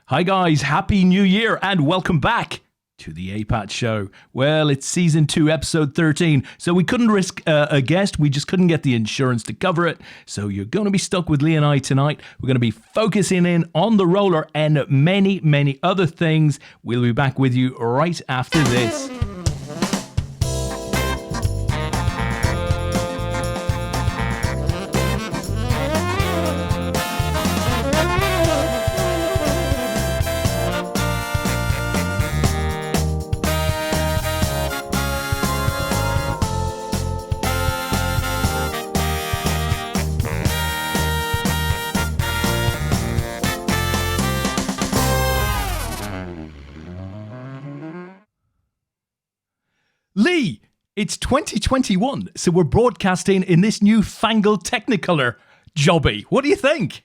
Hi guys, Happy New Year and welcome back to the APAT show. Well, it's season 2, episode 13, so we couldn't risk a guest. We just couldn't get the insurance to cover it. So you're going to be stuck with Leigh and I tonight. We're going to be focusing in on the roller and many, many other things. We'll be back with you right after this. Leigh, it's 2021, so we're broadcasting in this newfangled Technicolor jobby. What do you think?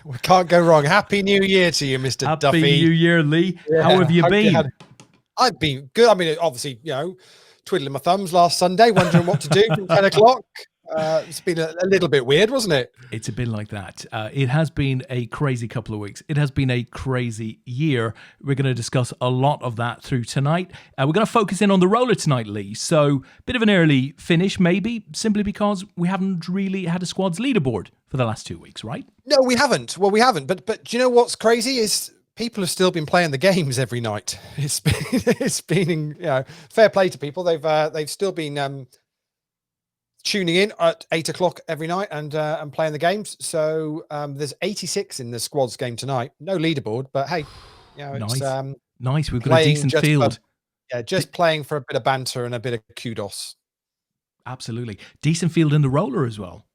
We can't go wrong. Happy New Year to you, Mr. Duffy. Happy New Year, Leigh. Yeah, how have you been? I've been good. I mean, obviously, twiddling my thumbs last Sunday, wondering what to do from 10 o'clock. It's been a little bit weird, wasn't it? It's been like that. It has been a crazy couple of weeks. It has been a crazy year. We're going to discuss a lot of that through tonight. We're going to focus in on the roller tonight, Leigh. So, bit of an early finish, maybe, simply because we haven't really had a squad's leaderboard for the last 2 weeks, right? No, we haven't. Well, we haven't. But do you know what's crazy is people have still been playing the games every night. It's been fair play to people. They've still been tuning in at 8 o'clock every night and playing the games. So there's 86 in the squads game tonight. No leaderboard, but hey, it's nice. We've got a decent field. Just playing for a bit of banter and a bit of kudos. Absolutely. Decent field in the roller as well.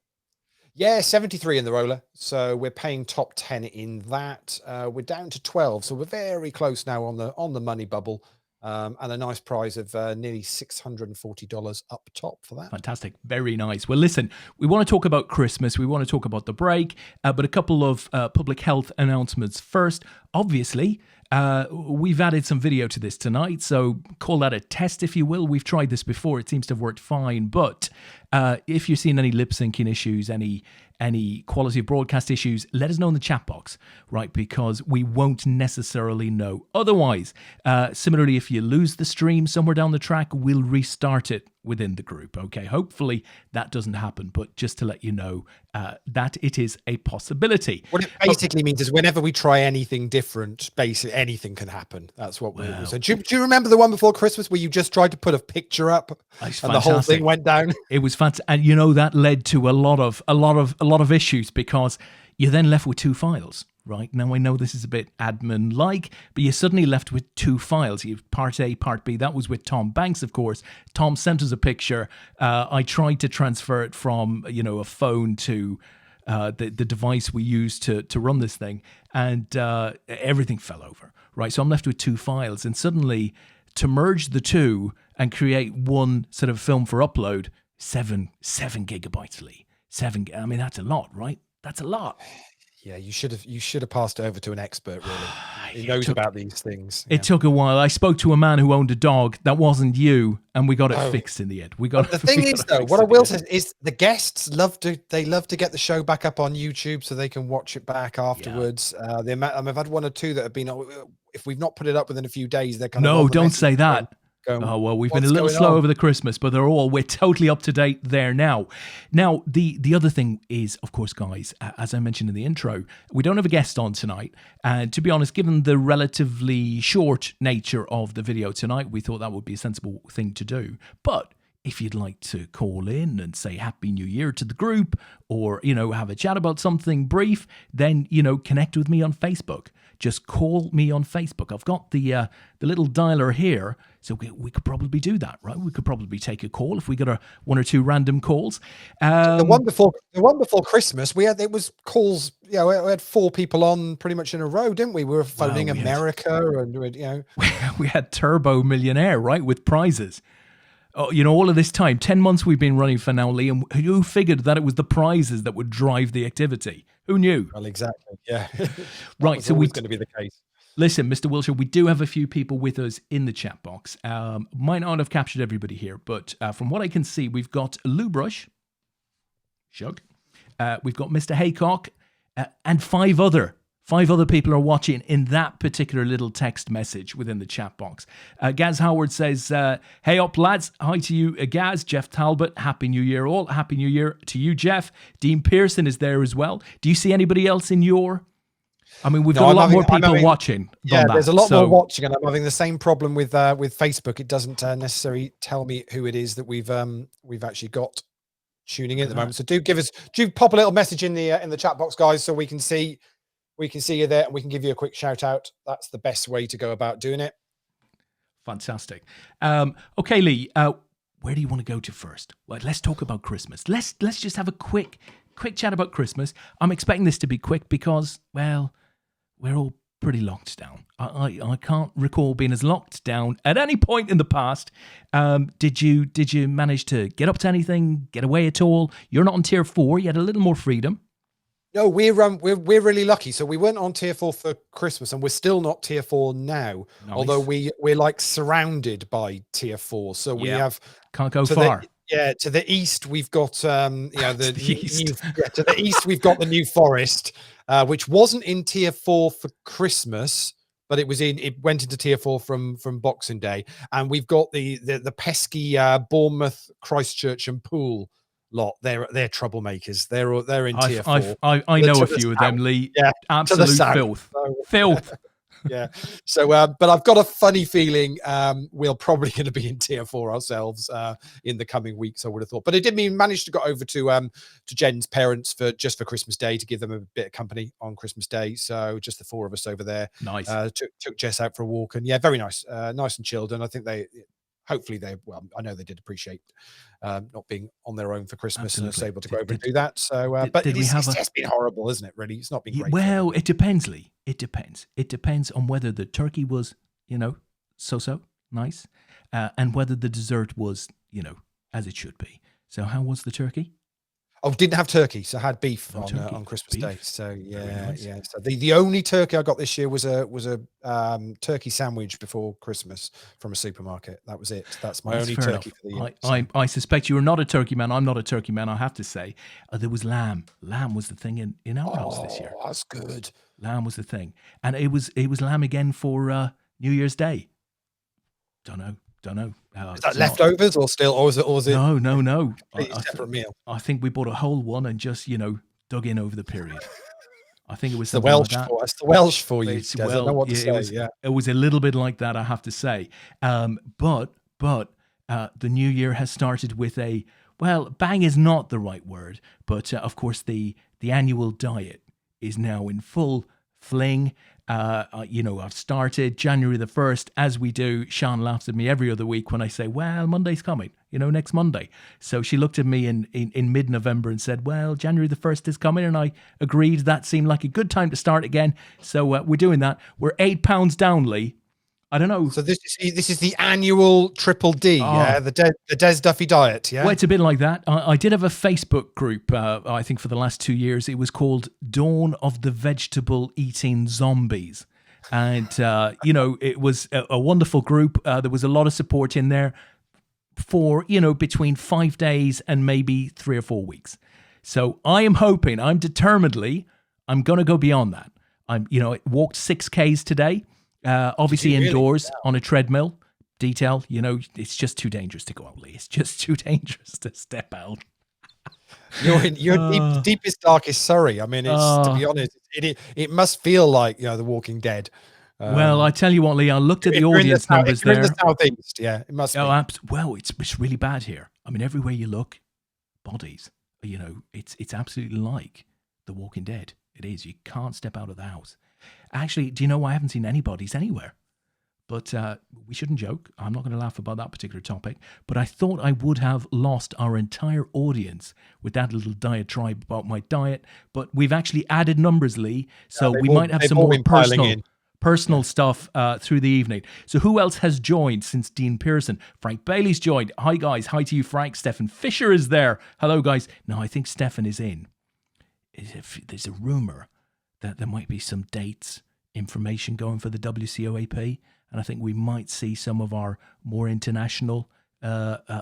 Yeah, 73 in the roller. So we're paying top 10 in that. We're down to 12. So we're very close now on the money bubble. And a nice prize of nearly $640 up top for that. Fantastic. Very nice. Well, listen, we want to talk about Christmas. We want to talk about the break, but a couple of public health announcements first. Obviously, we've added some video to this tonight, so call that a test, if you will. We've tried this before. It seems to have worked fine, but if you're seeing any lip syncing issues, any quality of broadcast issues, let us know in the chat box, right? Because we won't necessarily know. Otherwise, similarly, if you lose the stream somewhere down the track, we'll restart it within the group, okay? Hopefully that doesn't happen, but just to let you know that it is a possibility. What it basically means is whenever we try anything different, basically anything can happen. That's what we do. So do you remember the one before Christmas where you just tried to put a picture up and the whole thing went down? It was fantastic. And that led to a lot of issues because you're then left with 2 files. Right, now I know this is a bit admin-like, but you're suddenly left with 2 files. You have part A, part B. That was with Tom Banks, of course. Tom sent us a picture. I tried to transfer it from, a phone to the device we use to run this thing, and everything fell over. Right, so I'm left with 2 files, and suddenly to merge the 2 and create one sort of film for upload, 7 gigabytes, Leigh. 7. I mean, that's a lot, right? That's a lot. Yeah, you should have passed it over to an expert, really. He knows about these things. It took a while. I spoke to a man who owned a dog. That wasn't you, and we got it fixed in the end. The thing is, though, what I will say is the guests love to get the show back up on YouTube so they can watch it back afterwards. Yeah. I've had 1 or 2 that have been, if we've not put it up within a few days, they're kind of... No, don't say that. We've been a little slow over the Christmas, but we're totally up to date there now. Now, the other thing is, of course, guys, as I mentioned in the intro, we don't have a guest on tonight. And to be honest, given the relatively short nature of the video tonight, we thought that would be a sensible thing to do. But if you'd like to call in and say Happy New Year to the group or, have a chat about something brief, then, connect with me on Facebook. Just call me on Facebook. I've got the little dialer here, so we could probably do that, right? We could probably take a call if we got 1 or 2 random calls. The one before Christmas, we had calls. We had 4 people on pretty much in a row, didn't we? We were phoning America, and we had Turbo Millionaire, right, with prizes. all of this time, 10 months we've been running for now, Leigh, and who figured that it was the prizes that would drive the activity? Who knew? Well, exactly. Yeah. Right. So going to be the case. Listen, Mr. Wilshire, we do have a few people with us in the chat box. Might not have captured everybody here, but from what I can see, we've got Lou Brush, Shug. We've got Mr. Haycock, and five other people are watching in that particular little text message within the chat box. Gaz Howard says, hey up lads, hi to you Gaz. Jeff Talbot, Happy New Year all. Happy New Year to you, Jeff. Dean Pearson is there as well. Do you see anybody else in your... I mean, we've got a lot more people watching. Yeah, there's a lot more watching, and I'm having the same problem with Facebook. It doesn't necessarily tell me who it is that we've actually got tuning in at the moment. So do pop a little message in the chat box, guys, so we can see you there, and we can give you a quick shout out. That's the best way to go about doing it. Fantastic. Okay, Leigh, where do you want to go to first? Well, let's talk about Christmas. Let's just have a quick chat about Christmas. I'm expecting this to be quick because, well, we're all pretty locked down. I can't recall being as locked down at any point in the past. Did you manage to get up to anything, get away at all? You're not on tier 4. You had a little more freedom. No, we're really lucky. So we weren't on tier 4 for Christmas, and we're still not tier 4 now. Nice. Although we're like surrounded by tier 4. So we have can't go far. To the east we've got the east. To the east we've got the New Forest, which wasn't in tier 4 for Christmas, but it went into tier 4 from Boxing Day, and we've got the pesky Bournemouth, Christchurch, and Poole lot. They're troublemakers. They're in tier 4. I know a few of them, Leigh. Yeah, absolute filth. Yeah. So, but I've got a funny feeling we're probably going to be in tier 4 ourselves in the coming weeks, I would have thought. But it did mean manage to go over to Jen's parents for Christmas Day to give them a bit of company on Christmas Day. So just the 4 of us over there. Nice. Took Jess out for a walk, and yeah, very nice, nice and chilled. And I think I know they did appreciate not being on their own for Christmas. Absolutely. And was able to go over and do that. So, but it's just been horrible, isn't it? Really, it's not been great. Well, it depends, Leigh. It depends on whether the turkey was, so nice, and whether the dessert was, as it should be. So, how was the turkey? Oh, didn't have turkey, so I had beef on Christmas Day. So nice. Yeah. So the only turkey I got this year was a turkey sandwich before Christmas from a supermarket. That was it. That's my only turkey for the year. I suspect you are not a turkey man. I'm not a turkey man. I have to say, there was lamb. Lamb was the thing in our house this year. That's good. Lamb was the thing, and it was lamb again for New Year's Day. Don't know. Is that leftovers or still, or is it? No. Separate meal. I think we bought a whole one and just dug in over the period. I think it was the Welsh. Like it's the Welsh for you. I don't know what to say. It was a little bit like that, I have to say. But the new year has started with bang is not the right word, but of course the annual diet is now in full fling. I've started January the 1st, as we do. Sean laughs at me every other week when I say, well, Monday's coming, next Monday. So she looked at me in mid-November and said, well, January the 1st is coming. And I agreed that seemed like a good time to start again. So we're doing that. We're 8 pounds down, Leigh. I don't know. So this is the annual triple D, yeah, the Des Duffy diet, yeah. Well, it's a bit like that. I did have a Facebook group. I think for the last 2 years, it was called Dawn of the Vegetable Eating Zombies, and it was a wonderful group. There was a lot of support in there for between 5 days and maybe 3 or 4 weeks. So I'm determinedly, I'm going to go beyond that. I walked 6Ks today. Obviously indoors on a treadmill. Detail, it's just too dangerous to go out, Leigh. It's just too dangerous to step out. You're deepest, darkest Surrey. I mean, to be honest, it must feel like The Walking Dead. Well, I tell you what, Leigh, I looked at the audience numbers there. In the southeast, yeah, it must be. Well, it's really bad here. I mean, everywhere you look, bodies. It's absolutely like The Walking Dead. It is. You can't step out of the house. Actually, do you know I haven't seen any bodies anywhere? But we shouldn't joke. I'm not going to laugh about that particular topic. But I thought I would have lost our entire audience with that little diatribe about my diet. But we've actually added numbers, Leigh. So we might have some more personal stuff through the evening. So who else has joined since Dean Pearson? Frank Bailey's joined. Hi, guys. Hi to you, Frank. Stefan Fisher is there. Hello, guys. No, I think Stefan is in. There's a rumour that there might be some dates, information going for the WCOAP, and I think we might see some of our more international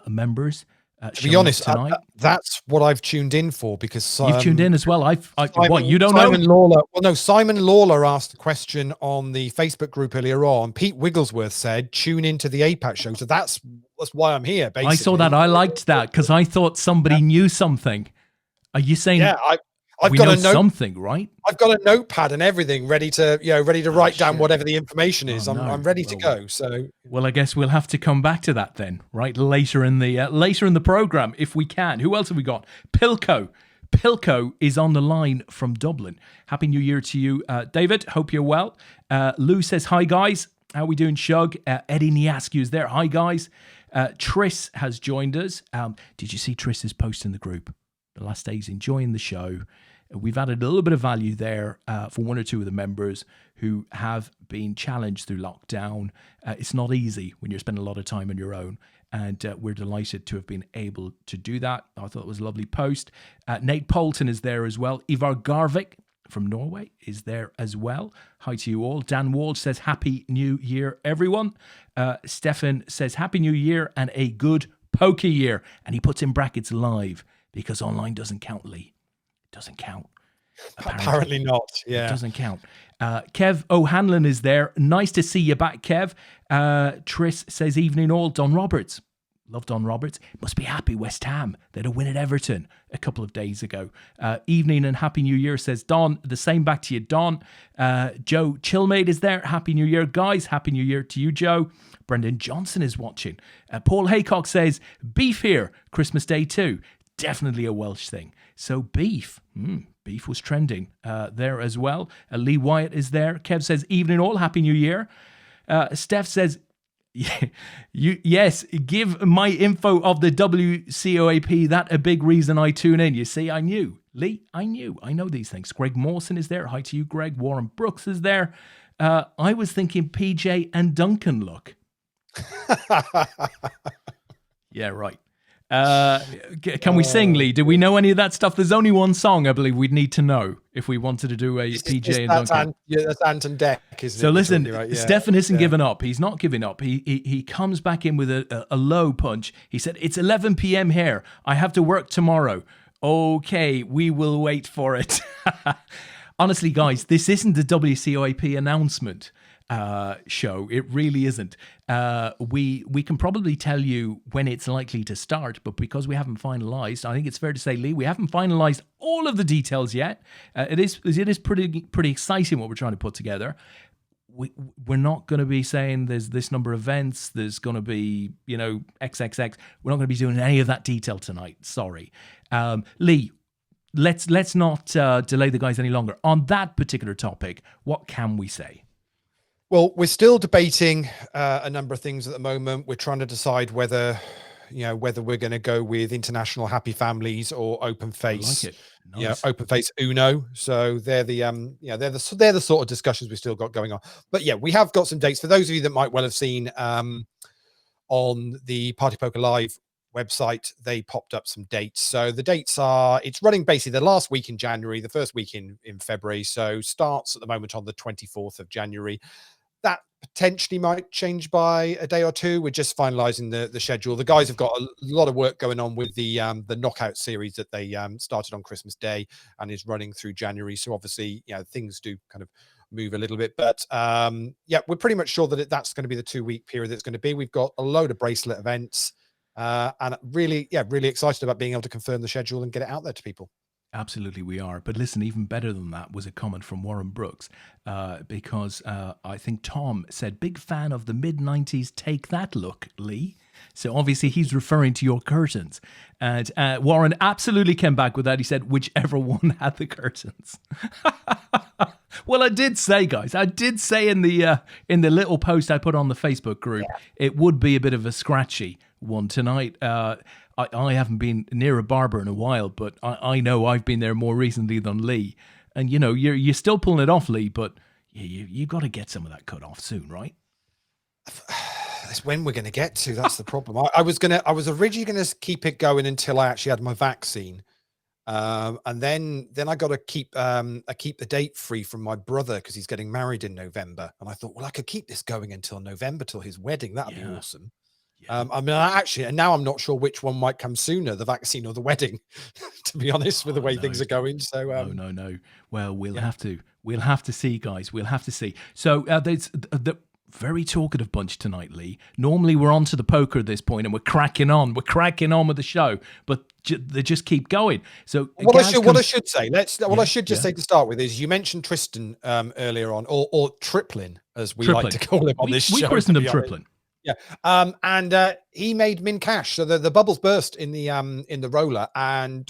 members. To be honest, that's what I've tuned in for, because you've tuned in as well. What, you don't know? Lawler. Well, no, Simon Lawler asked a question on the Facebook group earlier on. Pete Wigglesworth said, "Tune into the APAT show." So that's why I'm here. Basically, I saw that. I liked that because I thought somebody knew something. Are you saying? Yeah, I've got something, right? I've got a notepad and everything ready to write down whatever the information is. I'm ready to go. So, well, I guess we'll have to come back to that then, right? Later in the program, if we can. Who else have we got? Pilco. Pilco is on the line from Dublin. Happy New Year to you, David. Hope you're well. Lou says, "Hi guys, how we doing?" Shug. Eddie Niascu is there. Hi guys. Tris has joined us. Did you see Tris's post in the group? The last days enjoying the show. We've added a little bit of value there for one or two of the members who have been challenged through lockdown. It's not easy when you're spending a lot of time on your own, and we're delighted to have been able to do that. I thought it was a lovely post. Nate Poulton is there as well. Ivar Garvik from Norway is there as well. Hi to you all. Dan Walsh says, "Happy New Year, everyone." Stefan says, "Happy New Year and a good poker year." And he puts in brackets live because online doesn't count, Lee. Doesn't count. Apparently not. Yeah. It doesn't count. Kev O'Hanlon is there. Nice to see you back, Kev. Tris says, "Evening all." Don Roberts. Love Don Roberts. Must be happy West Ham. They had a win at Everton a couple of days ago. Evening and Happy New Year, says Don. The same back to you, Don. Joe Chillmade is there. Happy New Year, guys. Happy New Year to you, Joe. Brendan Johnson is watching. Paul Haycock says, "Beef here. Christmas Day too." Definitely a Welsh thing. So beef. Beef was trending there as well. Lee Wyatt is there. Kev says, "Evening all. Happy New Year." Steph says, yes, give my info of the WCOAP. That a big reason I tune in. You see, I knew. Lee, I know these things. Greg Mawson is there. Hi to you, Greg. Warren Brooks is there. I was thinking PJ and Duncan look. Yeah, right. Can we sing, Lee? Do we know any of that stuff? There's only one song I believe we'd need to know if we wanted to do a PJ and Duncan. That's Anton Deck, isn't it? So listen, right? Stefan isn't giving up. He's not giving up. He comes back in with a low punch. He said, "It's 11 p.m. here. I have to work tomorrow." Okay, we will wait for it. Honestly, guys, this isn't the WCOAP announcement show. It really isn't. We can probably tell you when it's likely to start, but because we haven't finalized, I think it's fair to say, Lee, we haven't finalized all of the details yet. It is pretty exciting what we're trying to put together. We're not going to be saying there's this number of events, there's going to be, XXX. We're not going to be doing any of that detail tonight. Sorry. Lee, let's not delay the guys any longer. On that particular topic, what can we say? Well, we're still debating a number of things at the moment. We're trying to decide whether we're going to go with international happy families or open face. I like it. Nice. Open face Uno. So they're the sort of discussions we still got going on. But yeah, we have got some dates for those of you that might well have seen on the Party Poker Live website. They popped up some dates. So the dates are, it's running basically the last week in January, the first week in February. So starts at the moment on the 24th of January. That potentially might change by a day or two. We're just finalizing the schedule. The guys have got a lot of work going on with the knockout series that they started on Christmas Day and is running through January. So obviously, things do kind of move a little bit, but we're pretty much sure that that's going to be the 2-week period that's going to be. We've got a load of bracelet events and really excited about being able to confirm the schedule and get it out there to people. Absolutely, we are. But listen, even better than that was a comment from Warren Brooks, because I think Tom said, "Big fan of the mid-90s Take That look, Lee." So obviously he's referring to your curtains. And Warren absolutely came back with that. He said, "Whichever one had the curtains." Well, I did say, guys, in the little post I put on the Facebook group, it would be a bit of a scratchy one tonight. I haven't been near a barber in a while, but I know I've been there more recently than Lee. And, you're still pulling it off, Lee, but, You got to get some of that cut off soon, right? That's when we're going to get to. That's the problem. I was originally going to keep it going until I actually had my vaccine. And then I got to keep the date free from my brother because he's getting married in November. And I thought, well, I could keep this going until November, till his wedding. That'd be awesome. Yeah. I mean, and now I'm not sure which one might come sooner, the vaccine or the wedding, to be honest, with the way things are going. So, no. Well, we'll have to see, guys. We'll have to see. So there's the very talkative bunch tonight, Leigh. Normally we're on to the poker at this point and we're cracking on with the show, but they just keep going. So what I should say to start with is, you mentioned Tristan earlier on, or Triplin, as we like to call him on this show. We christened him Triplin. Yeah. And he made min cash. So the bubbles burst in the roller, and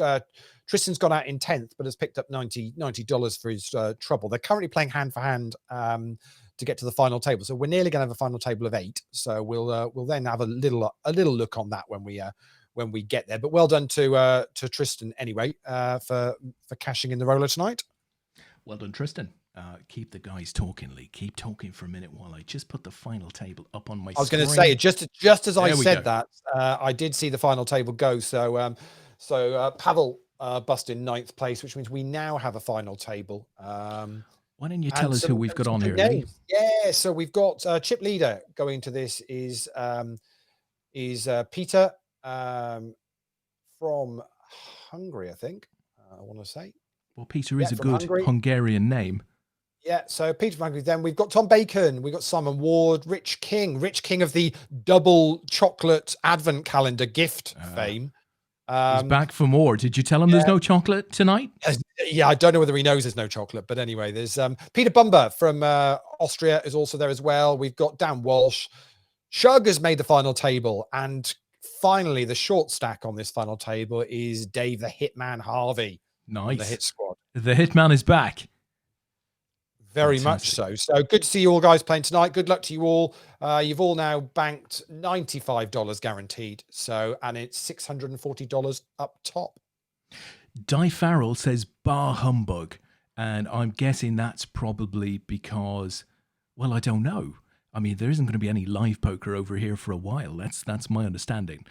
Tristan's gone out in 10th, but has picked up $90 for his trouble. They're currently playing hand for hand to get to the final table. So we're nearly going to have a final table of 8. So we'll then have a little look on that when we get there. But well done to Tristan anyway for cashing in the roller tonight. Well done, Tristan. Keep the guys talking, Leigh. Keep talking for a minute while I just put the final table up on my screen. I was going to say, just as I said that, I did see the final table go. So Pavel busted 9th place, which means we now have a final table. Why don't you tell us who we've got on here, Leigh? Yeah, so we've got chip leader going to this is Peter from Hungary, I think. I want to say. Well, Peter is a good Hungarian name. Yeah, so Peter from Hungary. Then we've got Tom Bacon, we've got Simon Ward, Rich King of the double chocolate advent calendar gift fame. He's back for more. Did you tell him there's no chocolate tonight? Yeah, I don't know whether he knows there's no chocolate, but anyway, there's Peter Bumber from Austria is also there as well. We've got Dan Walsh. Shug has made the final table, and finally the short stack on this final table is Dave the Hitman Harvey. Nice. The Hit Squad. The Hitman is back. Very much so. So good to see you all guys playing tonight. Good luck to you all. You've all now banked $95 guaranteed. So, and it's $640 up top. Di Farrell says bar humbug. And I'm guessing that's probably because, well, I don't know. I mean, there isn't going to be any live poker over here for a while. That's my understanding.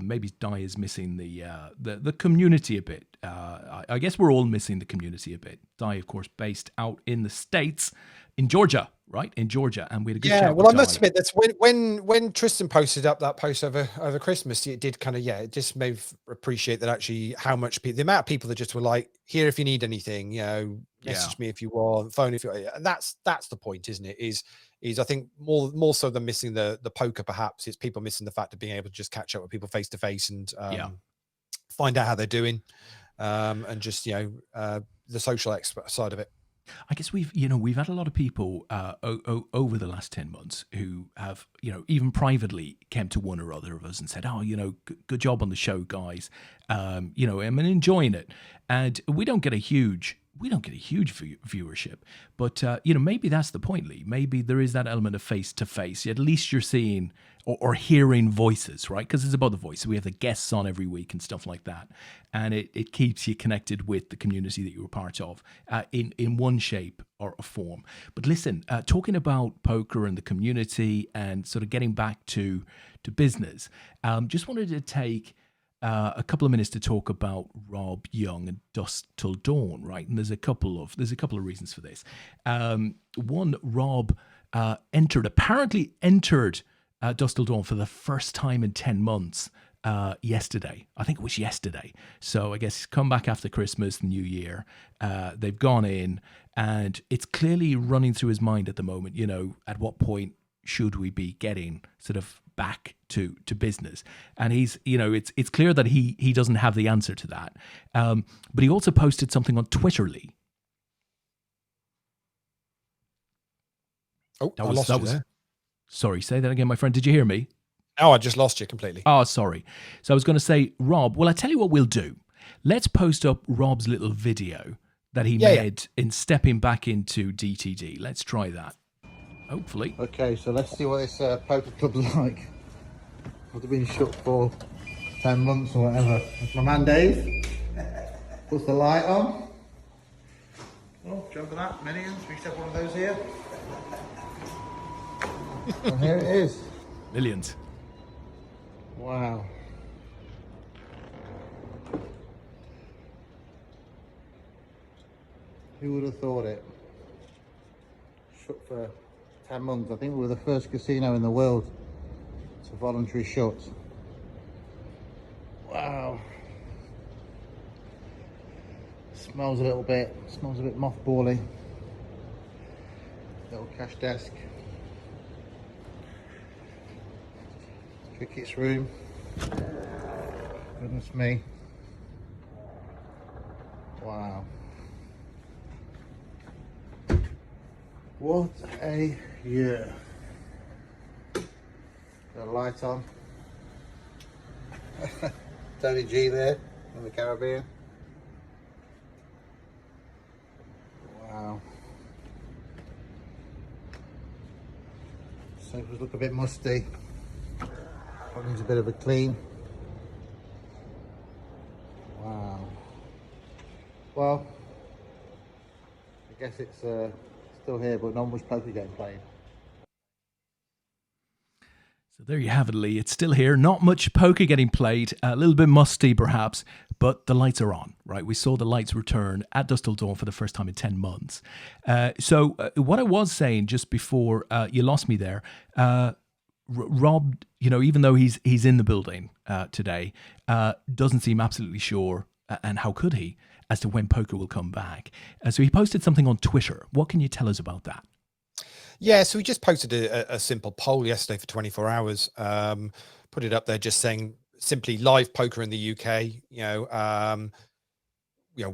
Maybe Di is missing the community a bit. I guess we're all missing the community a bit. Di, of course, based out in the States, in Georgia, right? In Georgia, and we had a good chat. Well, I must admit, that's when Tristan posted up that post over Christmas, it did kind of it just made me appreciate that actually how much the amount of people that just were like, here if you need anything, message me if you want, phone if you want. And that's the point, isn't it? Is I think more so than missing the poker, perhaps it's people missing the fact of being able to just catch up with people face to face and find out how they're doing, and just the social side of it. I guess we've had a lot of people over the last 10 months who have even privately came to one or other of us and said, "Oh, good job on the show, guys. I'm enjoying it," and we don't get a huge viewership, but maybe that's the point, Leigh. Maybe there is that element of face to face. At least you're seeing or hearing voices, right? Because it's about the voice. We have the guests on every week and stuff like that, and it keeps you connected with the community that you were part of in one shape or a form. But listen, talking about poker and the community and sort of getting back to business, just wanted to take a couple of minutes to talk about Rob Young and Dusk Till Dawn, right? And there's a couple of reasons for this. One, Rob apparently entered Dusk Till Dawn for the first time in 10 months yesterday. I think it was yesterday. So I guess he's come back after Christmas, New Year. They've gone in, and it's clearly running through his mind at the moment, at what point should we be getting sort of back to business? And he's, it's clear that he doesn't have the answer to that. But he also posted something on Twitter, Leigh. Oh, I lost you there. Sorry, say that again, my friend. Did you hear me? No, I just lost you completely. Oh, sorry. So I was going to say, Rob, well, I tell you what we'll do. Let's post up Rob's little video that he made in stepping back into DTD. Let's try that. Hopefully. Okay, so let's see what this poker club's like. I've been shut for 10 months or whatever. That's my man Dave. Puts the light on. Oh, jump on that, minions. We used to have one of those here. And here it is. Millions. Wow. Who would have thought it? Shut for 10 months. I think we were the first casino in the world to voluntary shut. Wow. Smells a bit mothbally. Little cash desk. Cricket's room. Goodness me. Wow. What a year. Got a light on. Tony G there in the Caribbean. Wow. Sofas look a bit musty. Probably needs a bit of a clean. Wow. Well, I guess it's still here, but not much poker getting played. So there you have it, Leigh. It's still here. Not much poker getting played. A little bit musty, perhaps, but the lights are on, right? We saw the lights return at Dusk Till Dawn for the first time in 10 months. So what I was saying just before you lost me there, Rob, even though he's in the building today, doesn't seem absolutely sure, and how could he, as to when poker will come back. So he posted something on Twitter. What can you tell us about that? Yeah, so we just posted a simple poll yesterday for 24 hours. Put it up there, just saying simply live poker in the UK.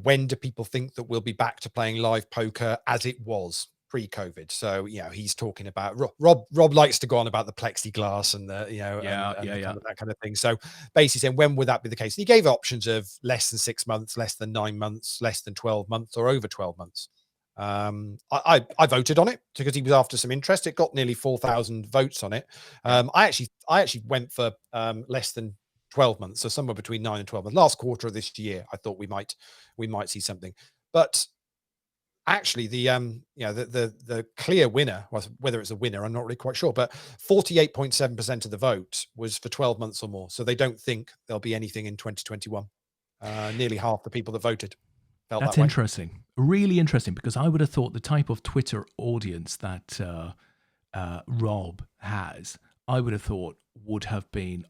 When do people think that we'll be back to playing live poker as it was pre-COVID? So he's talking about Rob likes to go on about the plexiglass and the that kind of thing. So basically saying, when would that be the case? And he gave options of less than 6 months, less than 9 months, less than 12 months, or over 12 months. I voted on it because he was after some interest. It got nearly 4,000 votes on it. I actually went for less than 12 months, so somewhere between 9 and 12 months. Last quarter of this year, I thought we might see something, but actually the clear winner, well, whether it's a winner, I'm not really quite sure, but 48.7% of the vote was for 12 months or more. So they don't think there'll be anything in 2021. Nearly half the people that voted felt That's that way. interesting. Really interesting, because I would have thought the type of Twitter audience that Rob has, I would have thought would have been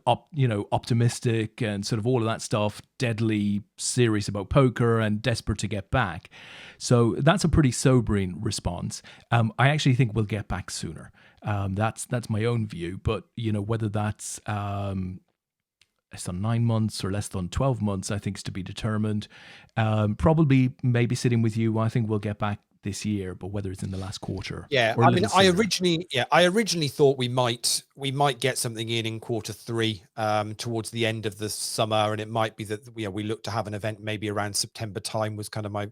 optimistic and sort of all of that stuff, deadly serious about poker and desperate to get back. So that's a pretty sobering response. I actually think we'll get back sooner. That's my own view, but whether that's less than 9 months or less than 12 months, I think is to be determined. Probably, maybe sitting with you, I think we'll get back this year, but whether it's in the last quarter. Yeah, or I mean, I originally thought we might get something in quarter three, towards the end of the summer, and it might be that we look to have an event maybe around September time was kind of my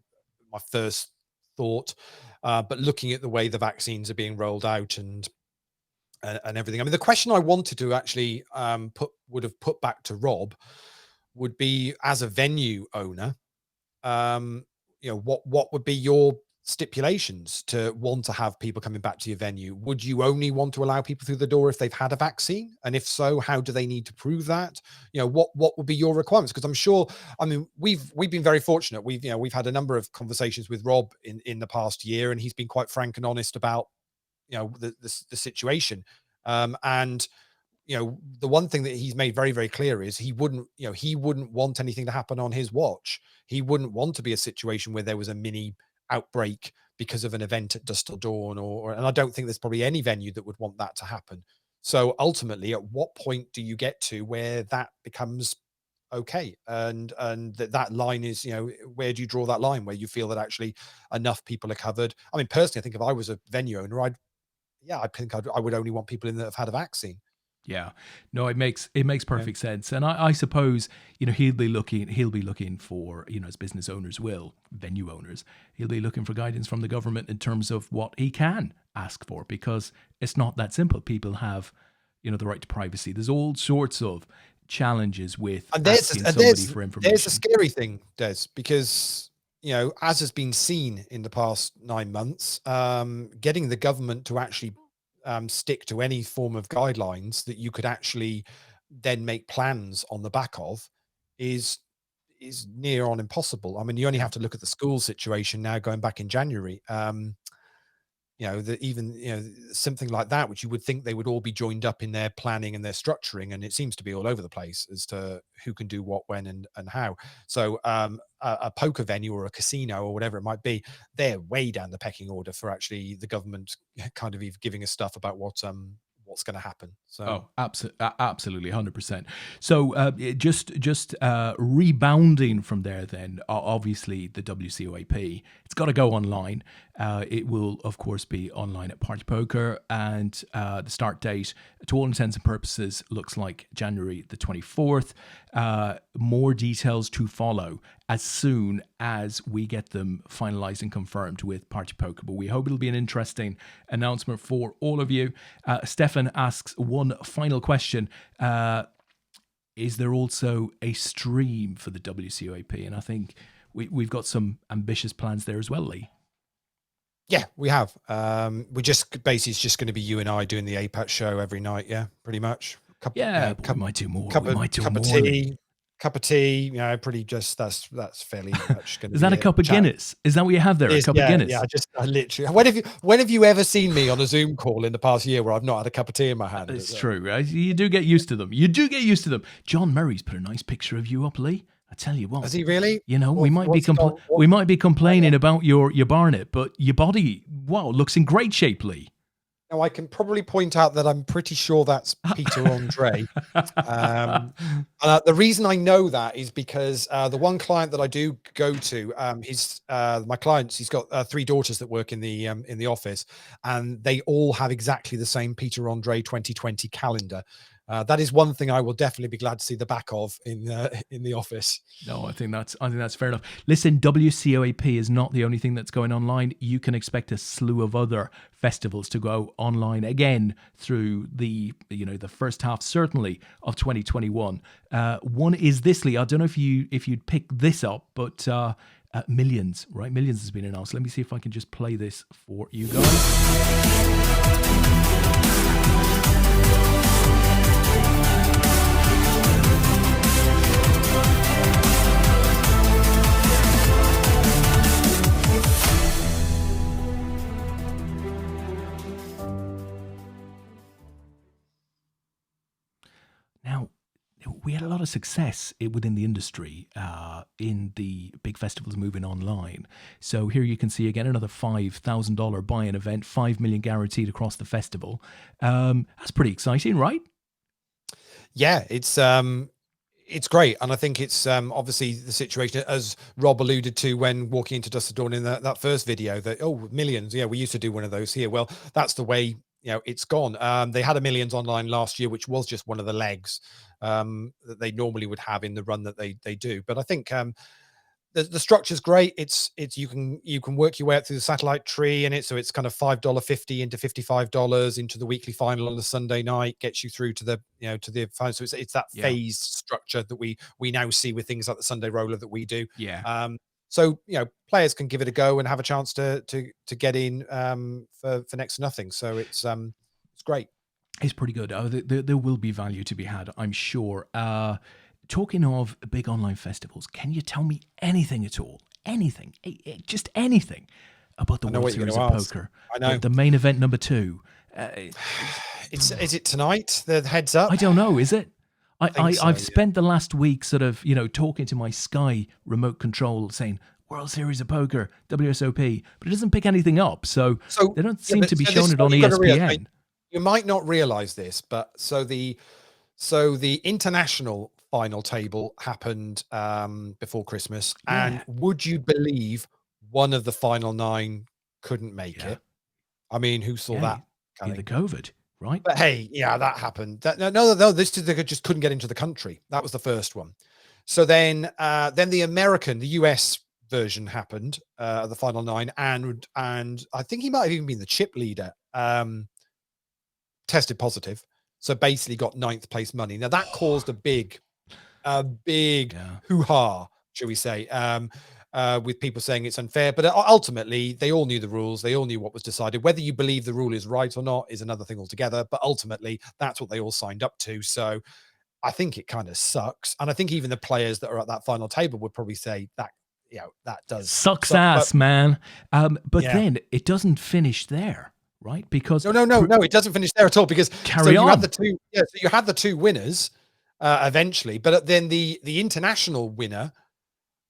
first thought. But looking at the way the vaccines are being rolled out and everything, I mean, the question I wanted to actually would have put back to Rob would be, as a venue owner, what would be your stipulations to want to have people coming back to your venue? Would you only want to allow people through the door if they've had a vaccine? And if so, how do they need to prove that? What would be your requirements? Because I'm sure, I mean, we've been very fortunate. We've had a number of conversations with Rob in the past year, and he's been quite frank and honest about the situation. And the one thing that he's made very, very clear is he wouldn't want anything to happen on his watch. He wouldn't want to be a situation where there was a mini outbreak because of an event at Dusk Till Dawn, and I don't think there's probably any venue that would want that to happen. So ultimately, at what point do you get to where that becomes okay? And that line is, where do you draw that line where you feel that actually enough people are covered? I mean, personally, I think if I was a venue owner, I think I would only want people in that have had a vaccine. Yeah, no, it makes perfect sense, and I suppose he'll be looking for, as business owners will, venue owners, he'll be looking for guidance from the government in terms of what he can ask for, because it's not that simple. People have the right to privacy. There's all sorts of challenges with asking somebody for information. There's a scary thing, Des, because as has been seen in the past 9 months, getting the government to actually stick to any form of guidelines that you could actually then make plans on the back of is near on impossible. I mean, you only have to look at the school situation now going back in January. That even, something like that, which you would think they would all be joined up in their planning and their structuring, and it seems to be all over the place as to who can do what, when, and how. So a poker venue or a casino or whatever it might be, they're way down the pecking order for actually the government kind of giving us stuff about what's going to happen. So absolutely 100%. So just rebounding from there, then obviously the WCOAP, it's got to go online. It will of course be online at Party Poker, and the start date, to all intents and purposes, looks like January the 24th. More details to follow as soon as we get them finalized and confirmed with Party Poker. But we hope it'll be an interesting announcement for all of you. Stefan asks one final question. Is there also a stream for the WCOAP? And I think we've got some ambitious plans there as well, Leigh. Yeah, we have. We just basically, it's just going to be you and I doing the APAT show every night. Yeah, pretty much. We might do more. Cup of tea, pretty just that's fairly much going to be. Is that a cup of Guinness? Is that what you have there? A cup of Guinness? Yeah, I literally. When have you ever seen me on a Zoom call in the past year where I've not had a cup of tea in my hand? It's true, right? You do get used to them. John Murray's put a nice picture of you up, Leigh. I tell you what. Has he really? We might be complaining about your barnet, but your body, looks in great shape, Leigh. Now, I can probably point out that I'm pretty sure that's Peter Andre. The reason I know that is because the one client that I do go to, my clients, he's got 3 daughters that work in the office, and they all have exactly the same Peter Andre 2020 calendar. That is one thing I will definitely be glad to see the back of in the office. No, I think that's fair enough. Listen, WCOAP is not the only thing that's going online. You can expect a slew of other festivals to go online again through the first half, certainly, of 2021. One is this, Leigh. I don't know if you'd pick this up, but Millions, right? Millions has been announced. Let me see if I can just play this for you guys. Now, we had a lot of success within the industry in the big festivals moving online. So here you can see again another $5,000 buy-in event, $5 million guaranteed across the festival. That's pretty exciting, right? Yeah, it's great, and I think it's obviously the situation, as Rob alluded to when walking into Dust to Dawn in that first video, that millions. Yeah, we used to do one of those here. Well, that's the way. It's gone. They had a millions online last year, which was just one of the legs that they normally would have in the run that they do. But I think the structure's great. It's you can work your way up through the satellite tree in it, so it's kind of $5.50 into $55 into the weekly final on the Sunday night, gets you through to the final. So it's that phased structure that we now see with things like the Sunday roller that we do. Yeah. So players can give it a go and have a chance to get in for next to nothing. So it's great. It's pretty good. There will be value to be had, I'm sure. Talking of big online festivals, can you tell me anything at all? Anything, just anything about the World Series of Poker? I know. The main event number 2. Is it tonight? The heads up? I don't know. Is it? I've so, spent the last week sort of, talking to my Sky remote control saying World Series of Poker, WSOP, but it doesn't pick anything up. So they don't seem to be showing it on ESPN. You might not realize this, but so the international final table happened before Christmas. Yeah. And would you believe one of the final 9 couldn't make it? I mean, who saw that? In the COVID. Right. But hey, yeah, that happened. No, they just couldn't get into the country. That was the first one. So then the US version happened, the final 9, and I think he might have even been the chip leader, tested positive. So basically got 9th place money. Now that caused a big hoo-ha, shall we say. with people saying it's unfair. But ultimately, they all knew the rules. They all knew what was decided. Whether you believe the rule is right or not is another thing altogether. But ultimately, that's what they all signed up to. So I think it kind of sucks. And I think even the players that are at that final table would probably say that, that does sucks suck, ass, man. But yeah. then it doesn't finish there, right? Because no, it doesn't finish there at all. Because carry on. You had the two, so you had the two winners eventually, but then the international winner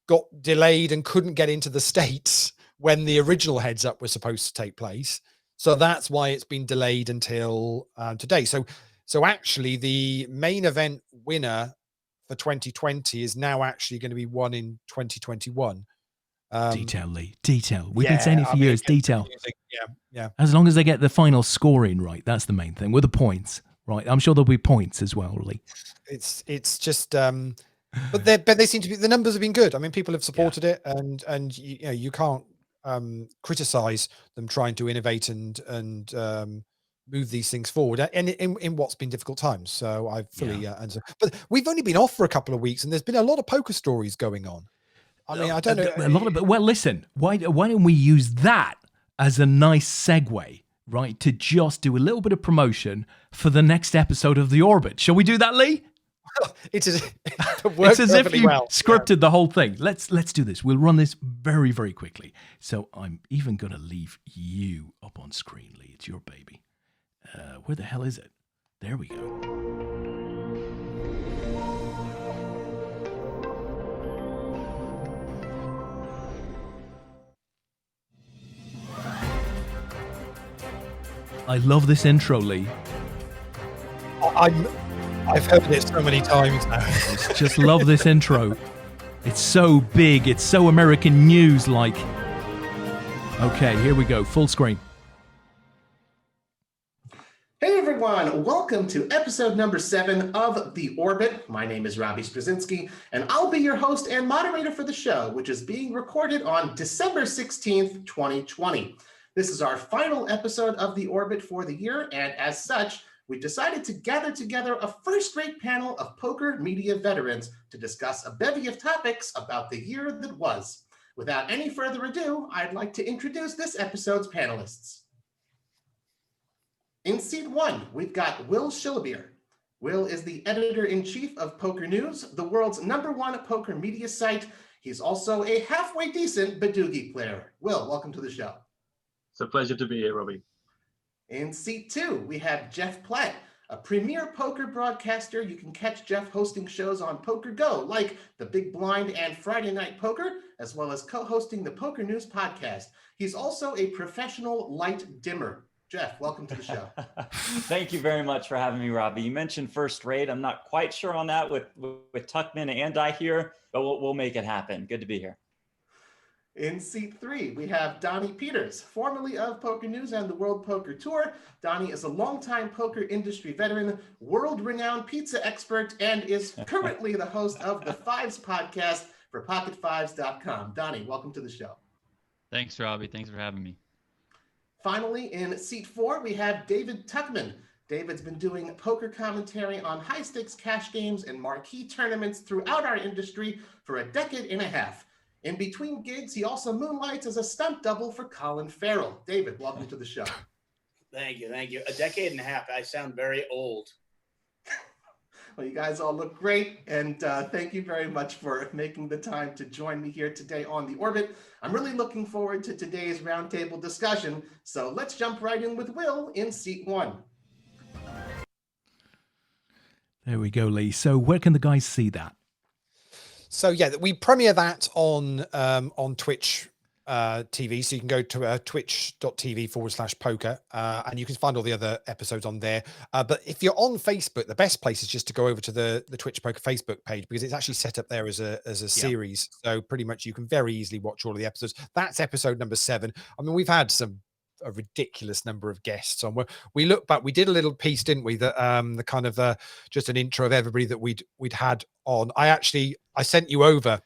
got delayed and couldn't get into the States when the original heads up was supposed to take place. So that's why it's been delayed until today. So actually the main event winner for 2020 is now actually going to be one in 2021. Detail, Lee. Detail. We've been saying it for years. Detail. Yeah. As long as they get the final scoring right, that's the main thing. With the points, right? I'm sure there'll be points as well, Lee. It's just but they seem to be, the numbers have been good. I mean, people have supported it, and you can't criticize them trying to innovate and move these things forward and in what's been difficult times. So I fully understand. But we've only been off for a couple of weeks, and there's been a lot of poker stories going on. I mean, I don't know. A lot of it. Well, listen, why don't we use that as a nice segue, right, to just do a little bit of promotion for the next episode of The Orbit? Shall we do that, Lee? It's as if you scripted the whole thing. Let's do this. We'll run this very, very quickly. So I'm even going to leave you up on screen, Lee. It's your baby. Where the hell is it? There we go. I love this intro, Lee. I've heard it so many times now. Just love this intro. It's so big. It's so American news-like. Okay, here we go. Full screen. Hey everyone, welcome to episode number 7 of The Orbit. My name is Robbie Straczynski, and I'll be your host and moderator for the show, which is being recorded on December 16th, 2020. This is our final episode of The Orbit for the year, and as such, we decided to gather together a first-rate panel of poker media veterans to discuss a bevy of topics about the year that was. Without any further ado, I'd like to introduce this episode's panelists. In seat 1, we've got Will Shillabeer. Will is the editor-in-chief of Poker News, the world's #1 poker media site. He's also a halfway decent Badoogie player. Will, welcome to the show. It's a pleasure to be here, Robbie. In seat 2, we have Jeff Platt, a premier poker broadcaster. You can catch Jeff hosting shows on Poker Go, like The Big Blind and Friday Night Poker, as well as co-hosting the Poker News podcast. He's also a professional light dimmer. Jeff, welcome to the show. Thank you very much for having me, Robbie. You mentioned first rate. I'm not quite sure on that with Tuckman and I here, but we'll make it happen. Good to be here. In seat 3, we have Donnie Peters, formerly of Poker News and the World Poker Tour. Donnie is a longtime poker industry veteran, world-renowned pizza expert, and is currently the host of the Fives podcast for PocketFives.com. Donnie, welcome to the show. Thanks, Robbie. Thanks for having me. Finally, in seat 4, we have David Tuckman. David's been doing poker commentary on high-stakes cash games and marquee tournaments throughout our industry for a decade and a half. In between gigs, he also moonlights as a stunt double for Colin Farrell. David, welcome to the show. Thank you. A decade and a half. I sound very old. Well, you guys all look great, and thank you very much for making the time to join me here today on The Orbit. I'm really looking forward to today's roundtable discussion, so let's jump right in with Will in seat 1. There we go, Lee. So where can the guys see that? So yeah, we premiere that on Twitch TV. So you can go to twitch.tv/poker and you can find all the other episodes on there. But if you're on Facebook, the best place is just to go over to the Twitch Poker Facebook page, because it's actually set up there as a series. So pretty much you can very easily watch all of the episodes. That's episode number 7. I mean, we've had a ridiculous number of guests on. We look back, we did a little piece, didn't we, that the kind of just an intro of everybody that we'd had on. I sent you over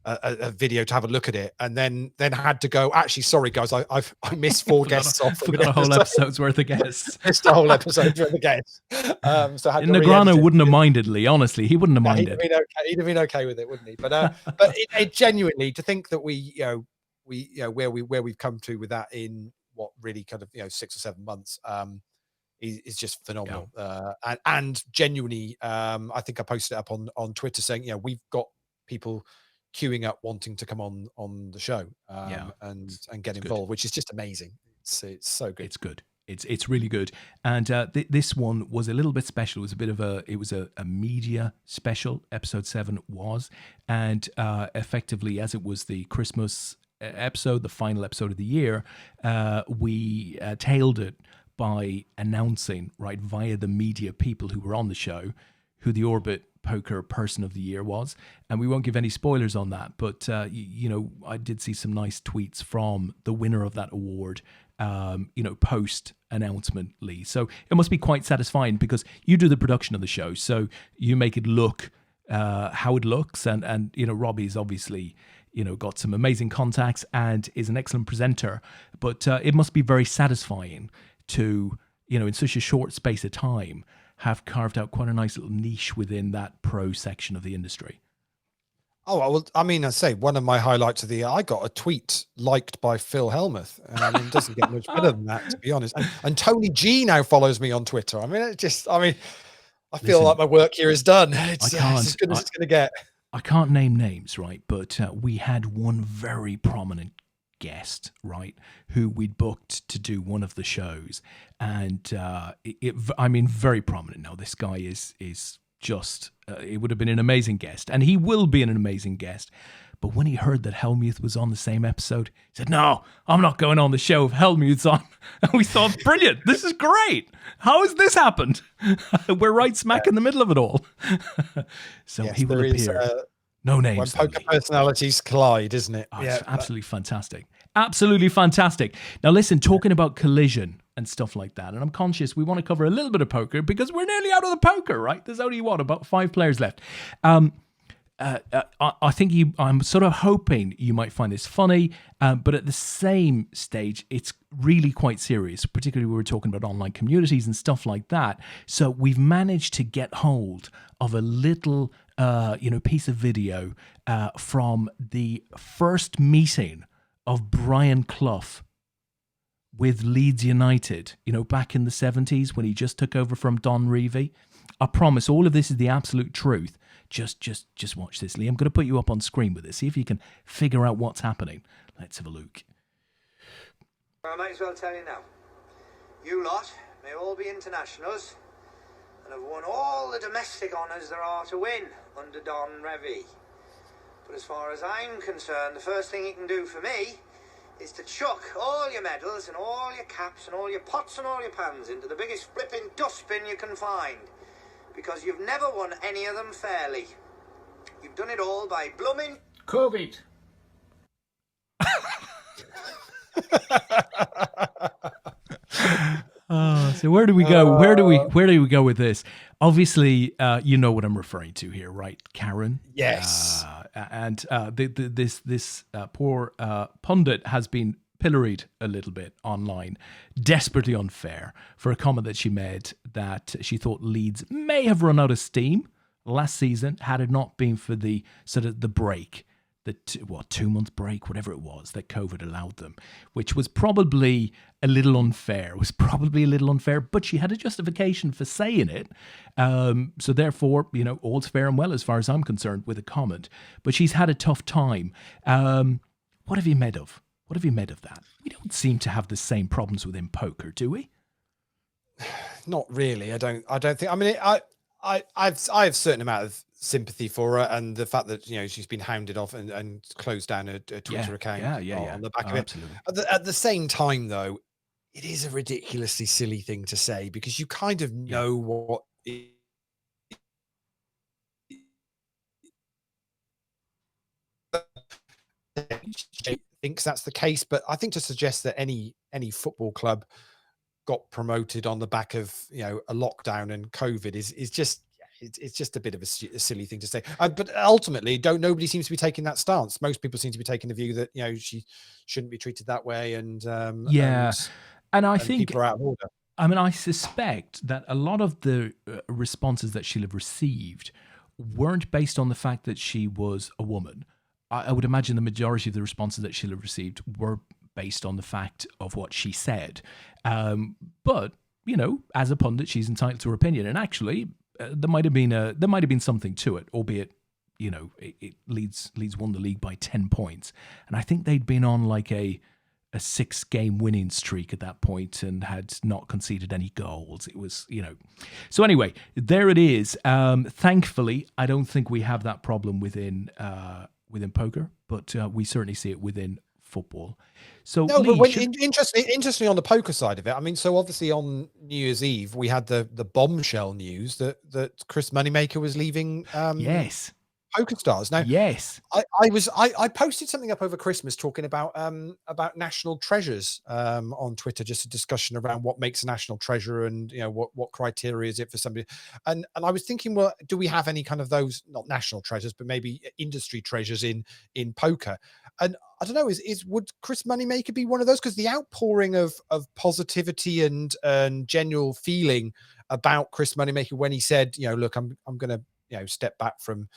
a video to have a look at it, and then had to go, actually, sorry guys, I missed 4 guests off. Forgot a whole episode's worth of guests. Missed a whole episode's worth of guests. So I had to Negrano wouldn't have minded, Lee. Honestly, he wouldn't have minded. He'd have been okay with it, wouldn't he? But it genuinely, to think that we where we've come to with that in what really kind of 6 or 7 months is just phenomenal. And genuinely, I think I posted it up on Twitter saying, we've got people queuing up wanting to come on the show and get involved, which is just amazing. It's so good. It's good. It's really good. And this one was a little bit special. It was a bit of a media special. Episode 7 was, and effectively, as it was the Christmas episode, the final episode of the year, we tailed it by announcing via the media people who were on the show who the Orbit Poker Person of the Year was, and we won't give any spoilers on that, but I did see some nice tweets from the winner of that award post announcement, Lee. So it must be quite satisfying because you do the production of the show, so you make it look how it looks, and Robbie's obviously got some amazing contacts and is an excellent presenter, but it must be very satisfying to in such a short space of time have carved out quite a nice little niche within that pro section of the industry. Oh, well, I mean, I say one of my highlights of the year, I got a tweet liked by Phil Helmuth. It doesn't get much better than that, to be honest. And Tony G now follows me on Twitter. I mean, I feel like my work here is done. It's as good as it's going to get. I can't name names, right? But we had one very prominent guest, right, who we'd booked to do one of the shows, and very prominent. Now this guy is just it would have been an amazing guest, and he will be an amazing guest, but when he heard that Helmuth was on the same episode, he said, "No, I'm not going on the show if Helmuth's on." And we thought, brilliant, this is great, how has this happened? We're right smack in the middle of it all. So yes, he will appear. No names. When poker personalities collide, isn't it? Oh, it's absolutely fantastic. Absolutely fantastic. Now, listen, talking about collision and stuff like that, and I'm conscious we want to cover a little bit of poker because we're nearly out of the poker, right? There's only, about 5 players left. I think I'm sort of hoping you might find this funny, but at the same stage, it's really quite serious, particularly when we're talking about online communities and stuff like that. So we've managed to get hold of a little piece of video from the first meeting of Brian Clough with Leeds United, back in the 70s when he just took over from Don Revie. I promise all of this is the absolute truth. Just watch this, Lee. I'm going to put you up on screen with it. See if you can figure out what's happening. Let's have a look. I might as well tell you now. You lot may all be internationals and have won all the domestic honours there are to win under Don Revie. But as far as I'm concerned, the first thing you can do for me is to chuck all your medals and all your caps and all your pots and all your pans into the biggest flipping dustbin you can find. Because you've never won any of them fairly. You've done it all by blooming COVID. So where do we go? Where do we go with this? Obviously, you know what I'm referring to here, right, Karen? Yes. This poor pundit has been pilloried a little bit online, desperately unfair, for a comment that she made that she thought Leeds may have run out of steam last season had it not been for the sort of the break, the 2-month break, whatever it was, that COVID allowed them, which was probably a little unfair. But she had a justification for saying it. So therefore, all's fair and well as far as I'm concerned with a comment. But she's had a tough time. What have you made of? What have you made of that? We don't seem to have the same problems within poker, do we? Not really. I don't think. I mean, I have a certain amount of sympathy for her, and the fact that she's been hounded off and closed down her Twitter account on the back of it. Absolutely. At the same time, though, it is a ridiculously silly thing to say because you kind of know what. Thinks that's the case, but I think to suggest that any football club got promoted on the back of a lockdown and COVID is just it's just a bit of a silly thing to say. But ultimately, nobody seems to be taking that stance. Most people seem to be taking the view that she shouldn't be treated that way, and and I think people are out of order. I mean, I suspect that a lot of the responses that she'll have received weren't based on the fact that she was a woman. I would imagine the majority of the responses that she'll have received were based on the fact of what she said. But as a pundit, she's entitled to her opinion, and actually, there might have been something to it, albeit it Leeds won the league by 10 points, and I think they'd been on like a 6-game winning streak at that point and had not conceded any goals. It was, So anyway, there it is. Thankfully, I don't think we have that problem within poker, but we certainly see it within football. So no, Leigh, but interestingly on the poker side of it, I mean, so obviously on New Year's Eve we had the bombshell news that Chris Moneymaker was leaving. Yes. PokerStars. Now, yes, I posted something up over Christmas talking about national treasures on Twitter, just a discussion around what makes a national treasure and what criteria is it for somebody, and I was thinking, well, do we have any kind of those, not national treasures, but maybe industry treasures in poker? And I don't know, would Chris Moneymaker be one of those? Because the outpouring of positivity and genuine feeling about Chris Moneymaker when he said, look, I'm going to step back from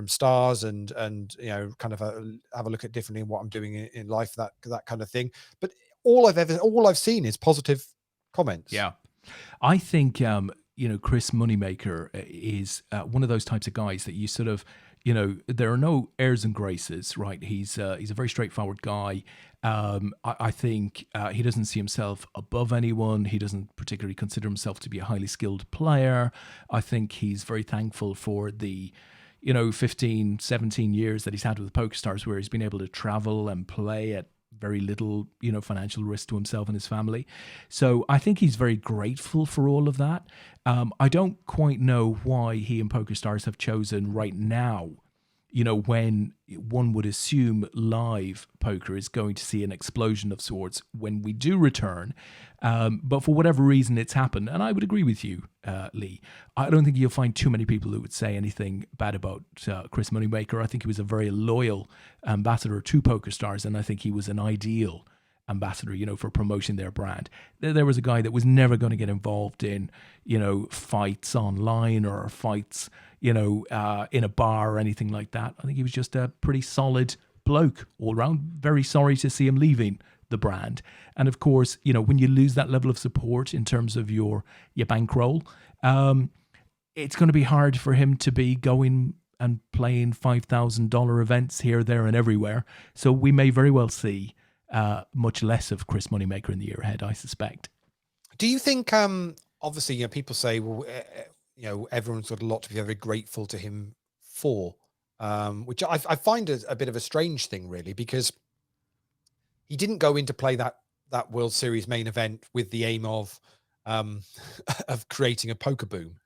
stars and kind of have a look at differently in what I'm doing in life, that kind of thing. But all I've seen is positive comments. Yeah, I think Chris Moneymaker is one of those types of guys that you sort of there are no airs and graces, right? He's a very straightforward guy. I think he doesn't see himself above anyone. He doesn't particularly consider himself to be a highly skilled player. I think he's very thankful for the 15, 17 years that he's had with the PokerStars, where he's been able to travel and play at very little, financial risk to himself and his family. So I think he's very grateful for all of that. I don't quite know why he and PokerStars have chosen right now, when one would assume live poker is going to see an explosion of sorts when we do return. But for whatever reason, it's happened. And I would agree with you, Leigh. I don't think you'll find too many people who would say anything bad about Chris Moneymaker. I think he was a very loyal ambassador to PokerStars, and I think he was an ideal ambassador, for promoting their brand. There was a guy that was never going to get involved in, fights online or fights, in a bar or anything like that. I think he was just a pretty solid bloke all around. Very sorry to see him leaving the brand. And of course, when you lose that level of support in terms of your bankroll, it's going to be hard for him to be going and playing $5,000 events here, there, and everywhere. So we may very well see much less of Chris Moneymaker in the year ahead, I suspect. Do you think, obviously, people say, well, everyone's got a lot to be very grateful to him for, which I find a bit of a strange thing, really, because he didn't go in to play that World Series main event with the aim of creating a poker boom.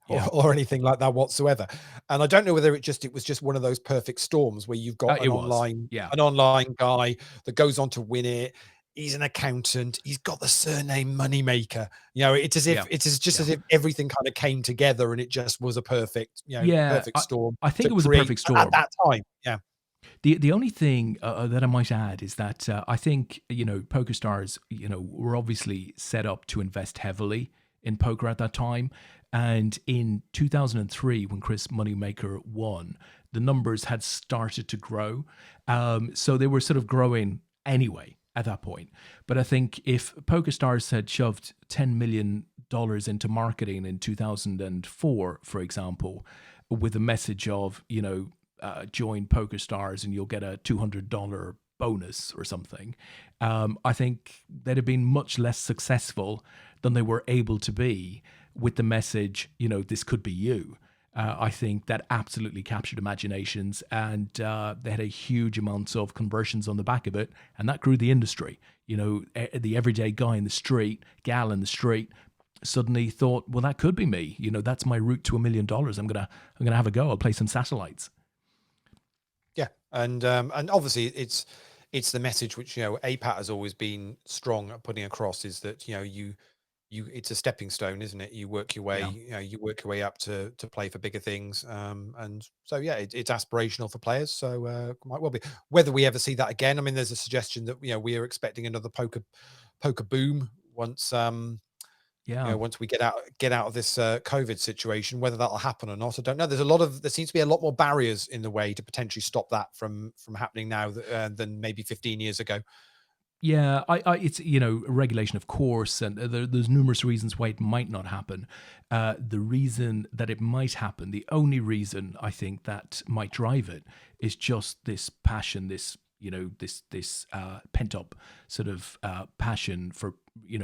Or anything like that whatsoever. And I don't know whether it was just one of those perfect storms where you've got an online guy that goes on to win it. He's an accountant. He's got the surname Moneymaker. It's as if as if everything kind of came together and it just was a perfect, perfect storm. I think it was a perfect storm at that time. Yeah. The only thing that I might add is that I think PokerStars were obviously set up to invest heavily in poker at that time. And in 2003, when Chris Moneymaker won, the numbers had started to grow. So they were sort of growing anyway at that point. But I think if PokerStars had shoved $10 million into marketing in 2004, for example, with a message of, join PokerStars and you'll get a $200 bonus or something, I think they'd have been much less successful than they were able to be with the message, this could be you. I think that absolutely captured imaginations, and they had a huge amount of conversions on the back of it, and that grew the industry. The everyday guy in the street, gal in the street, suddenly thought, well, that could be me. That's my route to $1 million. I'm gonna have a go. I'll play some satellites. Yeah, and obviously it's the message which APAT has always been strong at putting across, is that you it's a stepping stone, isn't it? You work your way, Yeah. you work your way up to play for bigger things. And so, yeah, it's aspirational for players. So might well be. Whether we ever see that again, I mean, there's a suggestion that, we are expecting another poker boom once, once we get out of this COVID situation. Whether that'll happen or not, I don't know. There seems to be a lot more barriers in the way to potentially stop that from happening now than maybe 15 years ago. Yeah, it's regulation, of course, and there's numerous reasons why it might not happen. The reason that it might happen, the only reason I think that might drive it, is just this passion, this this pent up sort of passion for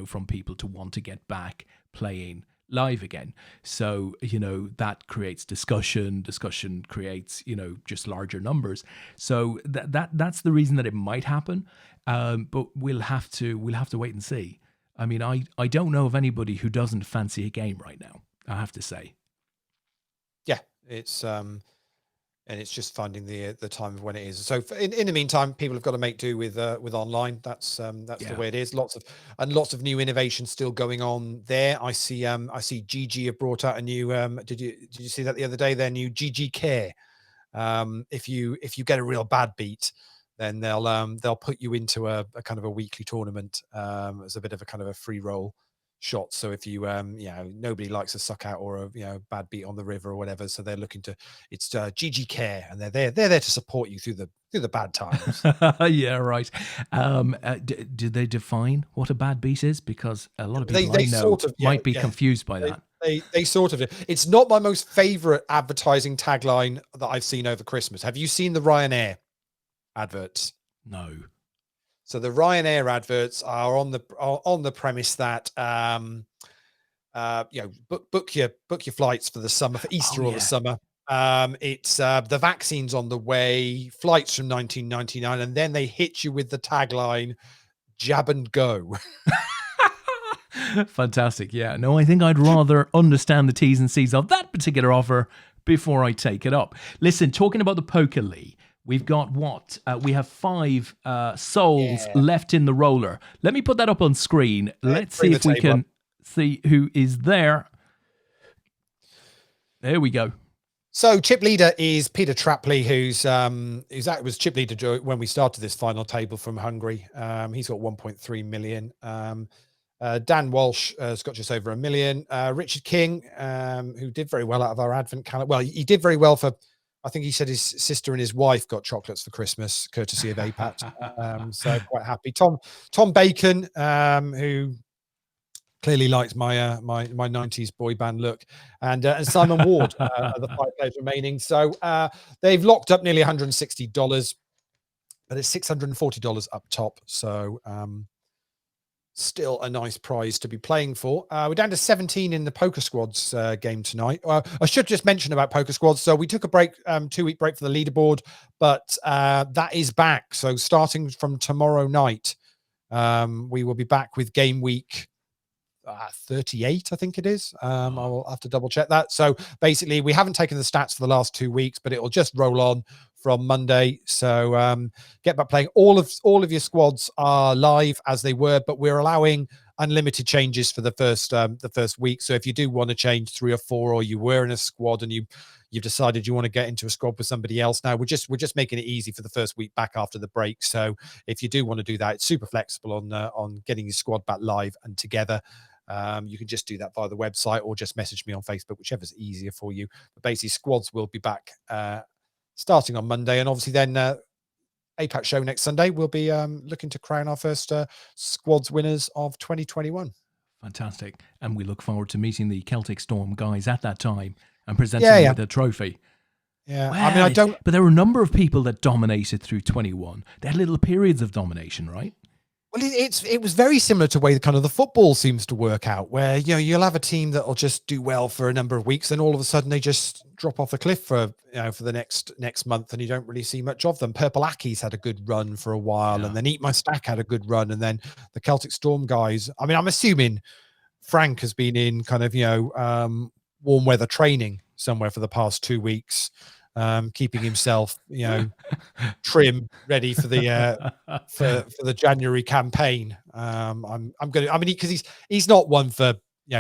from people to want to get back playing live again. So that creates discussion creates just larger numbers. So that's the reason that it might happen. But we'll have to wait and see. I mean, I don't know of anybody who doesn't fancy a game right now, I have to say. Yeah, it's and it's just finding the time of when it is. So in the meantime, people have got to make do with online. That's the way it is. Lots of new innovation still going on there. I see GG have brought out a new did you see that the other day, their new GG Care. If you get a real bad beat, then they'll put you into a kind of a weekly tournament as a bit of a kind of a free roll shot. So if you nobody likes a suck out or a bad beat on the river or whatever, so they're looking to, it's GG Care, and they're there to support you through the bad times. Yeah, right. Do they define what a bad beat is? Because a lot of people I know might be confused by that. They sort of do. It's not my most favorite advertising tagline that I've seen over Christmas. Have you seen the Ryanair adverts? No. So the Ryanair adverts are on the premise that book your flights for the summer, for Easter or the summer. It's the vaccine's on the way, flights from 1999, and then they hit you with the tagline, jab and go. Fantastic. Yeah. No, I think I'd rather understand the T's and C's of that particular offer before I take it up. Listen, talking about the poker, Leigh, we've got we have 5 souls left in the roller. Let me put that up on screen. Let's see if we can see who is there. There we go. So chip leader is Peter Trapley, was chip leader when we started this final table from Hungary. He's got 1.3 million. Dan Walsh has got just over 1 million. Richard King, who did very well out of our advent calendar. Well, he did very well for, I think he said his sister and his wife got chocolates for Christmas, courtesy of APAT. So quite happy. Tom Bacon, who clearly likes my 90s boy band look, and Simon Ward are the 5 players remaining. So they've locked up nearly $160, but it's $640 up top. So still a nice prize to be playing for. We're down to 17 in the Poker Squads game tonight. I should just mention about Poker Squads. So we took a break, 2-week break for the leaderboard, but that is back. So starting from tomorrow night, we will be back with game week 38, I think it is. I'll have to double check that. So basically, we haven't taken the stats for the last 2 weeks, but it will just roll on from Monday. So get back playing. All of your squads are live as they were, but we're allowing unlimited changes for the first week. So if you do want to change 3 or 4, or you were in a squad and you've decided you want to get into a squad with somebody else, now we're just making it easy for the first week back after the break. So if you do want to do that, it's super flexible on getting your squad back live and together. You can just do that via the website or just message me on Facebook, whichever's easier for you. But basically, squads will be back starting on Monday, and obviously then APAT show next Sunday. We'll be looking to crown our first squads winners of 2021. Fantastic, and we look forward to meeting the Celtic Storm guys at that time and presenting them with a trophy. Yeah, well, I mean, I don't. But there were a number of people that dominated through 21. They had little periods of domination, right? Well, it was very similar to the way the football seems to work out, where you'll have a team that'll just do well for a number of weeks, then all of a sudden they just drop off the cliff for the next month, and you don't really see much of them. Purple Ackies had a good run for a while, and then Eat My Stack had a good run, and then the Celtic Storm guys. I mean, I'm assuming Frank has been in warm weather training somewhere for the past 2 weeks. keeping himself, trim, ready for the for the January campaign. I'm going to. I mean, because he's not one for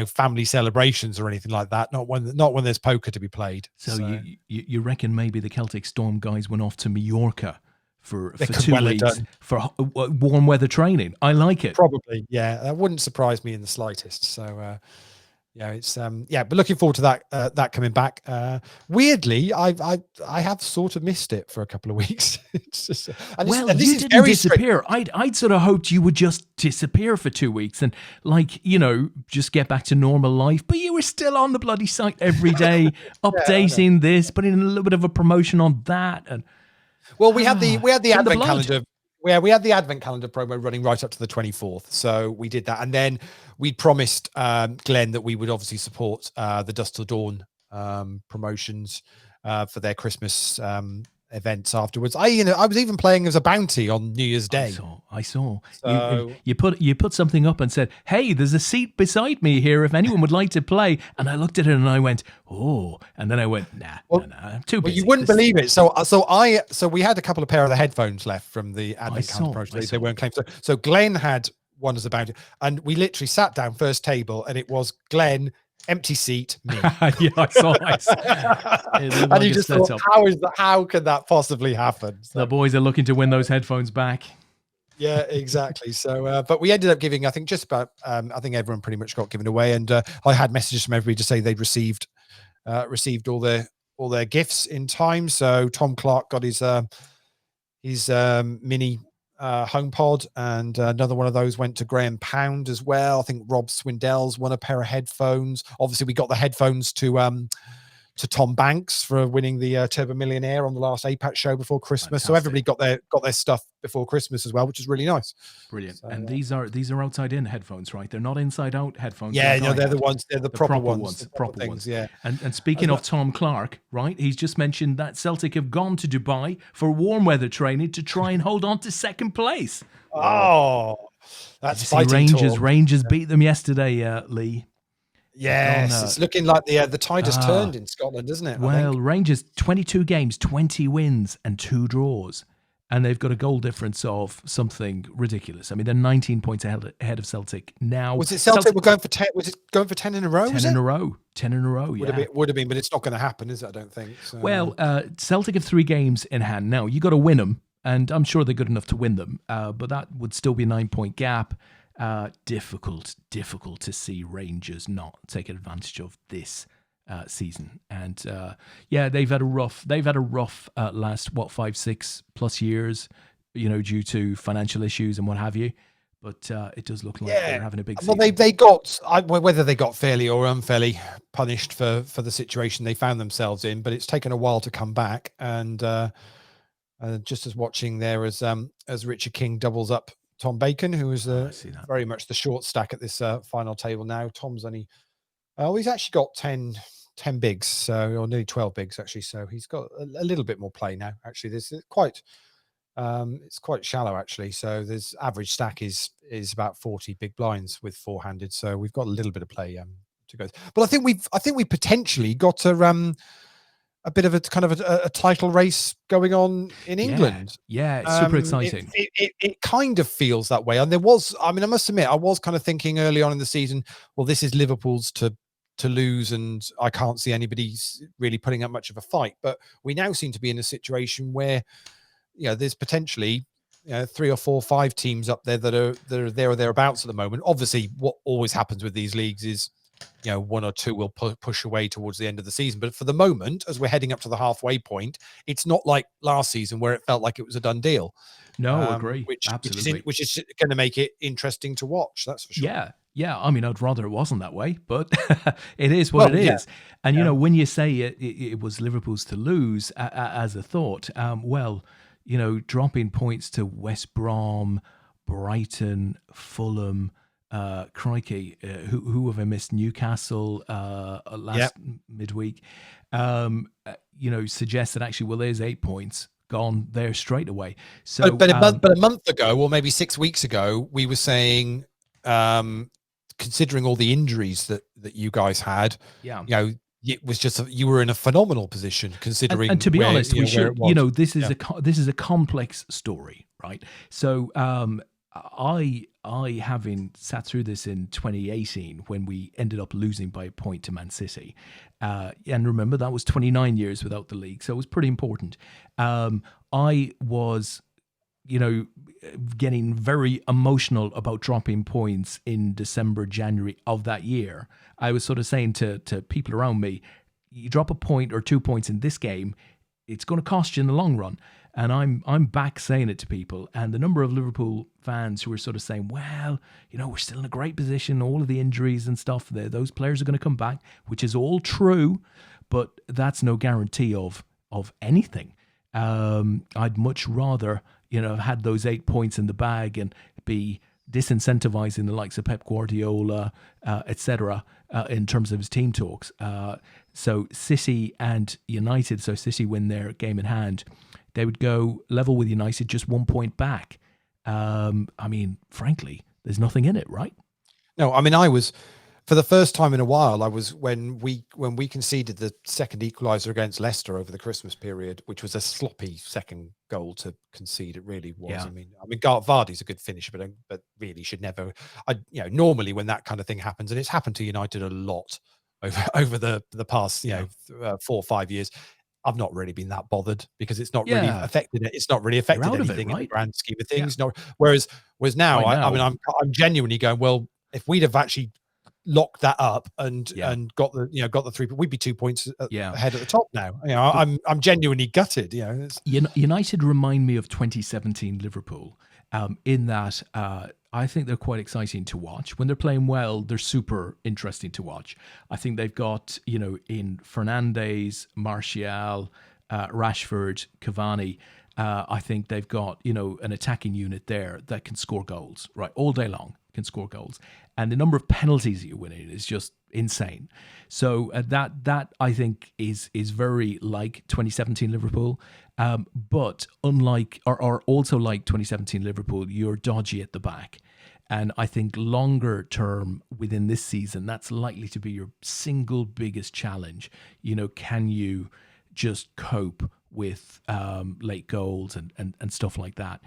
family celebrations or anything like that. Not when there's poker to be played. So. You reckon maybe the Celtic Storm guys went off to Mallorca for 2 weeks for warm weather training? I like it. Probably, yeah. That wouldn't surprise me in the slightest. So. It's but looking forward to that coming back. Weirdly, I have sort of missed it for a couple of weeks. It's just, you didn't disappear. I'd sort of hoped you would just disappear for 2 weeks and just get back to normal life. But you were still on the bloody site every day, updating this, putting in a little bit of a promotion on that. And well, we had the advent calendar. We had the advent calendar promo running right up to the 24th. So we did that. And then we promised Glenn that we would obviously support the Dusk Till Dawn promotions for their Christmas events afterwards. I was even playing as a bounty on New Year's Day. I saw. So, you put something up and said, "Hey, there's a seat beside me here if anyone would like to play." And I looked at it and I went, "Oh," and then I went, "Nah, I'm too busy." You wouldn't believe it. So we had a couple of pair of the headphones left from the advent calendar promotion. They weren't claimed. So Glenn had one as a bounty, and we literally sat down first table, and it was Glenn. Empty seat, me. Yeah, I saw. And you just thought, how could that possibly happen? So, the boys are looking to win those headphones back. Yeah, exactly. So, but we ended up giving, I think, just about, I think everyone pretty much got given away, and I had messages from everybody to say they'd received all their gifts in time. So Tom Clark got his mini HomePod, and another one of those went to Graham Pound as well. I think Rob Swindell's won a pair of headphones. Obviously, we got the headphones to Tom Banks for winning the Turbo Millionaire on the last APAT show before Christmas. Fantastic. So everybody got their stuff before Christmas as well, which is really nice. Brilliant. So, and these are outside in headphones, right? They're not inside out headphones. Yeah, no, they're the ones. They're the proper ones. The proper things, ones. Yeah. And speaking of Tom Clark, right? He's just mentioned that Celtic have gone to Dubai for warm weather training to try and hold on to second place. Oh, that's fighting Rangers. talk. Rangers beat them yesterday, Lee. Yes, it's looking like the tide has turned in Scotland, isn't it? Well, Rangers 22 games, 20 wins and 2 draws, and they've got a goal difference of something ridiculous. I mean, they're 19 points ahead of Celtic now. Was it Celtic were going for 10? Was it going for 10 in a row? 10 in a row. 10 in a row. Yeah, would have been, but it's not going to happen, is it? I don't think. So. Well, Celtic have 3 games in hand now. You got to win them, and I'm sure they're good enough to win them. But that would still be a 9-point gap. Difficult to see Rangers not take advantage of this season, and they've had a rough last 5-6+ years, due to financial issues and what have you. But it does look like they're having a big season. Well, they got whether they got fairly or unfairly punished for the situation they found themselves in, but it's taken a while to come back. And just as watching there as Richard King doubles up Tom Bacon, who is very much the short stack at this final table now. Tom's only, he's actually got 10 bigs, or nearly 12 bigs actually. So he's got a little bit more play now. Actually, it's quite shallow actually. So there's average stack is about 40 big blinds with 4-handed. So we've got a little bit of play to go. But I think we potentially got a bit of a kind of a title race going on in England. Yeah, it's super exciting. It kind of feels that way. And I must admit, I was kind of thinking early on in the season, well, this is Liverpool's to lose, and I can't see anybody really putting up much of a fight. But we now seem to be in a situation where, there's potentially 3 or 4, 5 teams up there that are there or thereabouts at the moment. Obviously, what always happens with these leagues is, 1 or 2 will push away towards the end of the season. But for the moment, as we're heading up to the halfway point, it's not like last season where it felt like it was a done deal. No, agree. Absolutely. Which is going to make it interesting to watch. That's for sure. Yeah. I mean, I'd rather it wasn't that way, but it is what it is. And, when you say it was Liverpool's to lose as a thought, dropping points to West Brom, Brighton, Fulham, crikey, who have I missed? Newcastle last midweek. Suggests that actually, there's 8 points gone there straight away. So, but a month ago, or maybe 6 weeks ago, we were saying, considering all the injuries that you guys had, it was just you were in a phenomenal position considering. And to be honest, we should. This is Yeah. this is a complex story, right? So I having sat through this in 2018 when we ended up losing by a point to Man City, and remember that was 29 years without the league, so it was pretty important. I was, getting very emotional about dropping points in December, January of that year. I was sort of saying to people around me, you drop a point or 2 points in this game, it's going to cost you in the long run. And I'm back saying it to people. And the number of Liverpool fans who are sort of saying, well, we're still in a great position, all of the injuries and stuff, those players are going to come back, which is all true, but that's no guarantee of anything. I'd much rather, have had those 8 points in the bag and be disincentivizing the likes of Pep Guardiola, etc., in terms of his team talks. So City and United, so City win their game in hand, they would go level with United, just 1 point back. Frankly, there's nothing in it, right? No, I was, for the first time in a while, I was when we conceded the second equaliser against Leicester over the Christmas period, which was a sloppy second goal to concede. It really was. Yeah. I mean, Vardy's a good finisher, but really should never. Normally when that kind of thing happens, and it's happened to United a lot over the past 4 or 5 years. I've not really been that bothered because it's not really affected it. It's not really affected anything in the grand scheme of things. No, whereas now, I'm genuinely going, well, if we'd have actually locked that up and got the 3, we'd be 2 points ahead at the top now. I'm genuinely gutted. United remind me of 2017 Liverpool, in that I think they're quite exciting to watch. When they're playing well, they're super interesting to watch. I think they've got, in Fernandes, Martial, Rashford, Cavani, I think they've got, an attacking unit there that can score goals, right? All day long can score goals. And the number of penalties you're winning is just insane. So that I think is very like 2017 Liverpool. But unlike, or also like 2017 Liverpool, you're dodgy at the back. And I think longer term within this season, that's likely to be your single biggest challenge. Can you just cope with late goals and stuff like that?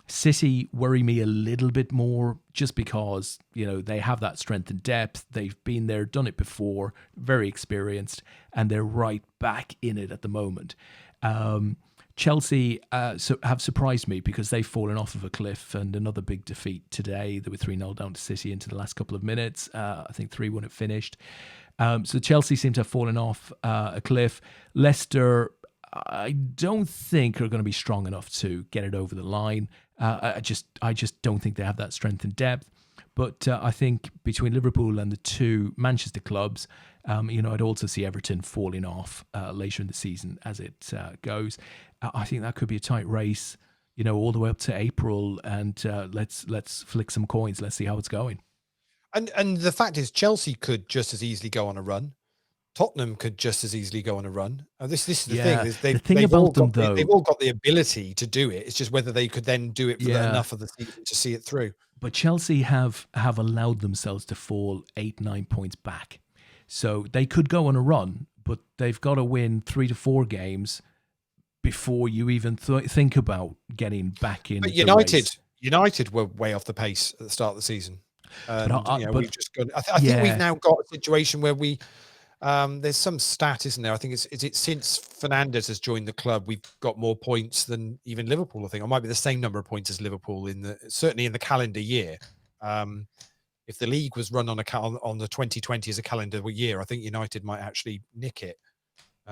City worry me a little bit more just because, they have that strength and depth. They've been there, done it before, very experienced, and they're right back in it at the moment. Chelsea have surprised me because they've fallen off of a cliff, and another big defeat today. They were 3-0 down to City into the last couple of minutes. I think 3-1 it finished. So Chelsea seem to have fallen off a cliff. Leicester, I don't think are going to be strong enough to get it over the line. I just don't think they have that strength and depth. But I think between Liverpool and the two Manchester clubs, I'd also see Everton falling off later in the season as it goes. I think that could be a tight race, all the way up to April. And let's flick some coins. Let's see how it's going. And the fact is, Chelsea could just as easily go on a run. Tottenham could just as easily go on a run. This is the thing. They've all got the ability to do it. It's just whether they could then do it for enough of the season to see it through. But Chelsea have allowed themselves to fall 8-9 points back. So they could go on a run, but they've got to win 3 to 4 games before you even think about getting back in. But United were way off the pace at the start of the season. And, we've just got. I think we've now got a situation where we. There's some stat, isn't there? I think it's since Fernandes has joined the club, we've got more points than even Liverpool. I think it might be the same number of points as Liverpool certainly in the calendar year. If the league was run on the 2020 as a calendar year, I think United might actually nick it,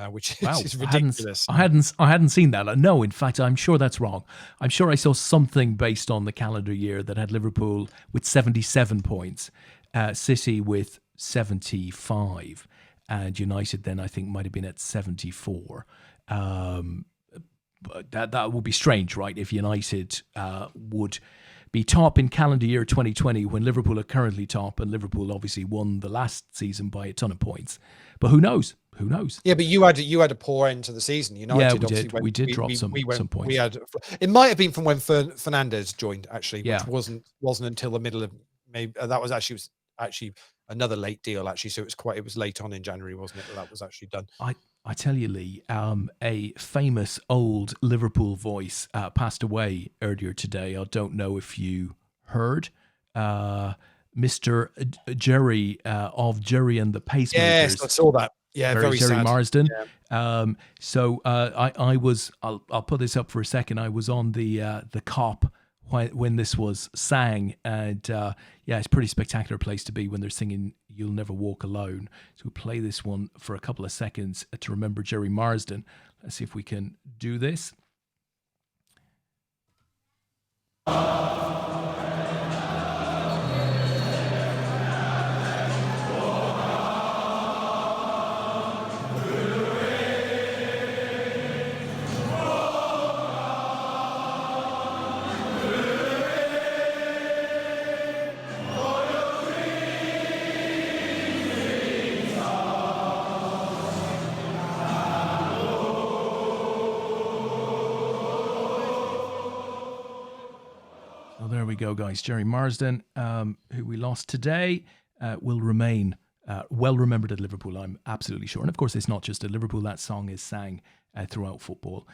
which is ridiculous. I hadn't seen that. No, in fact, I'm sure that's wrong. I'm sure I saw something based on the calendar year that had Liverpool with 77 points, City with 75. And United then I think might have been at 74. But that would be strange, right? If United would be top in calendar year 2020 when Liverpool are currently top, and Liverpool obviously won the last season by a ton of points. But who knows? Who knows? Yeah, but you had a poor end to the season. United, we did drop some points. It might have been from when Fernandes joined, actually, which wasn't until the middle of maybe that was actually another late deal actually. So it was late on in January, wasn't it? That was actually done. I tell you, Leigh, a famous old Liverpool voice passed away earlier today. I don't know if you heard. Mr. Jerry of Jerry and the Pacemakers. Yes, I saw that. Yeah, very Jerry sad. Marsden. Yeah. I'll put this up for a second. I was on the Cop when this was sang, and it's a pretty spectacular place to be when they're singing "You'll Never Walk Alone." So we'll play this one for a couple of seconds to remember Jerry Marsden. Let's see if we can do this. There we go, guys. Jerry Marsden, who we lost today, will remain well remembered at Liverpool, I'm absolutely sure. And of course, it's not just at Liverpool. That song is sang throughout football.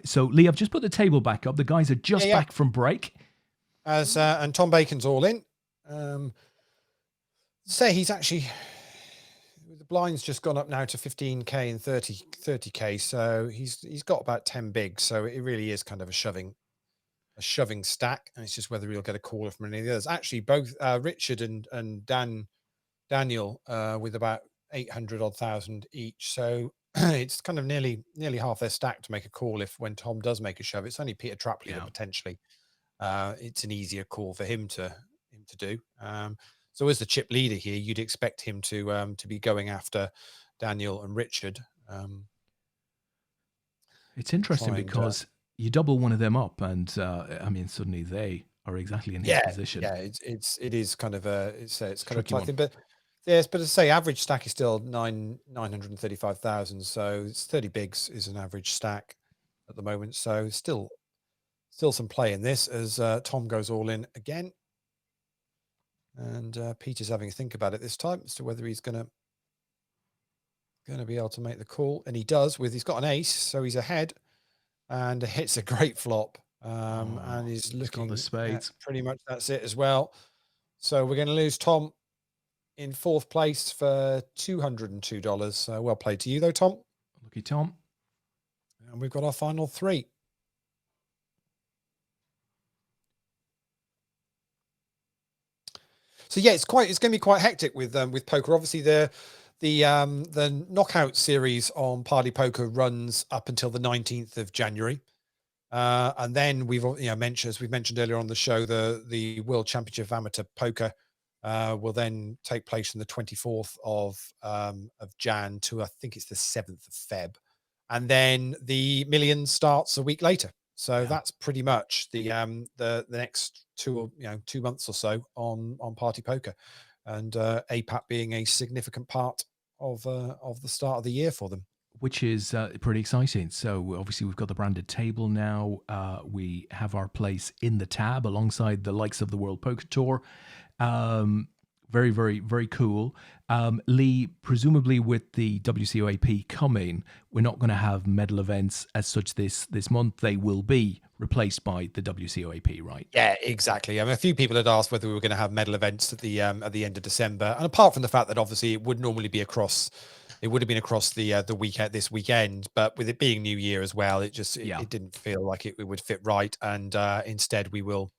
So, Leigh, I've just put the table back up. The guys are just back from break. And Tom Bacon's all in. Say he's actually... The blind's just gone up now to 15k and 30k. So he's got about 10 bigs. So it really is kind of a shoving stack, and it's just whether he'll get a caller from any of the others. Actually, both Richard and Daniel with about 800 odd thousand each, so it's kind of nearly half their stack to make a call when Tom does make a shove. It's only Peter Trapley that potentially it's an easier call for him to do. So as the chip leader here, you'd expect him to be going after Daniel and Richard. It's interesting because you double one of them up, and suddenly they are exactly in his position. Yeah, it is kind of it's kind of a tight thing, but yes, but as I say, average stack is still 935,000, so it's 30 bigs is an average stack at the moment. So still some play in this as Tom goes all in again, and Peter's having a think about it this time as to whether he's going to be able to make the call, and he does. He's got an ace, so he's ahead. And hits a great flop, and he's looking the spades. Pretty much that's it as well. So we're going to lose Tom in fourth place for $202. Well played to you, though, Tom. Lucky Tom. And we've got our final three. So yeah, it's going to be quite hectic with poker. Obviously, the knockout series on Party Poker runs up until the 19th of January. And then we've mentioned, as we've mentioned earlier on the show, the World Championship of Amateur Poker will then take place from the 24th of Jan to I think it's the 7th of Feb. And then the Millions starts a week later. So that's pretty much the next 2 months or so on Party Poker. And APAT being a significant part of the start of the year for them, which is pretty exciting. So obviously we've got the branded table now. We have our place in the tab alongside the likes of the World Poker Tour. Very, very, very cool. Leigh, presumably with the WCOAP coming, we're not going to have medal events as such this month. They will be replaced by the WCOAP, right? Yeah, exactly. I mean, a few people had asked whether we were going to have medal events at the end of December, and apart from the fact that obviously it would normally be across, it would have been across the weekend, this weekend, but with it being New Year as well, it didn't feel like it would fit right, and instead we will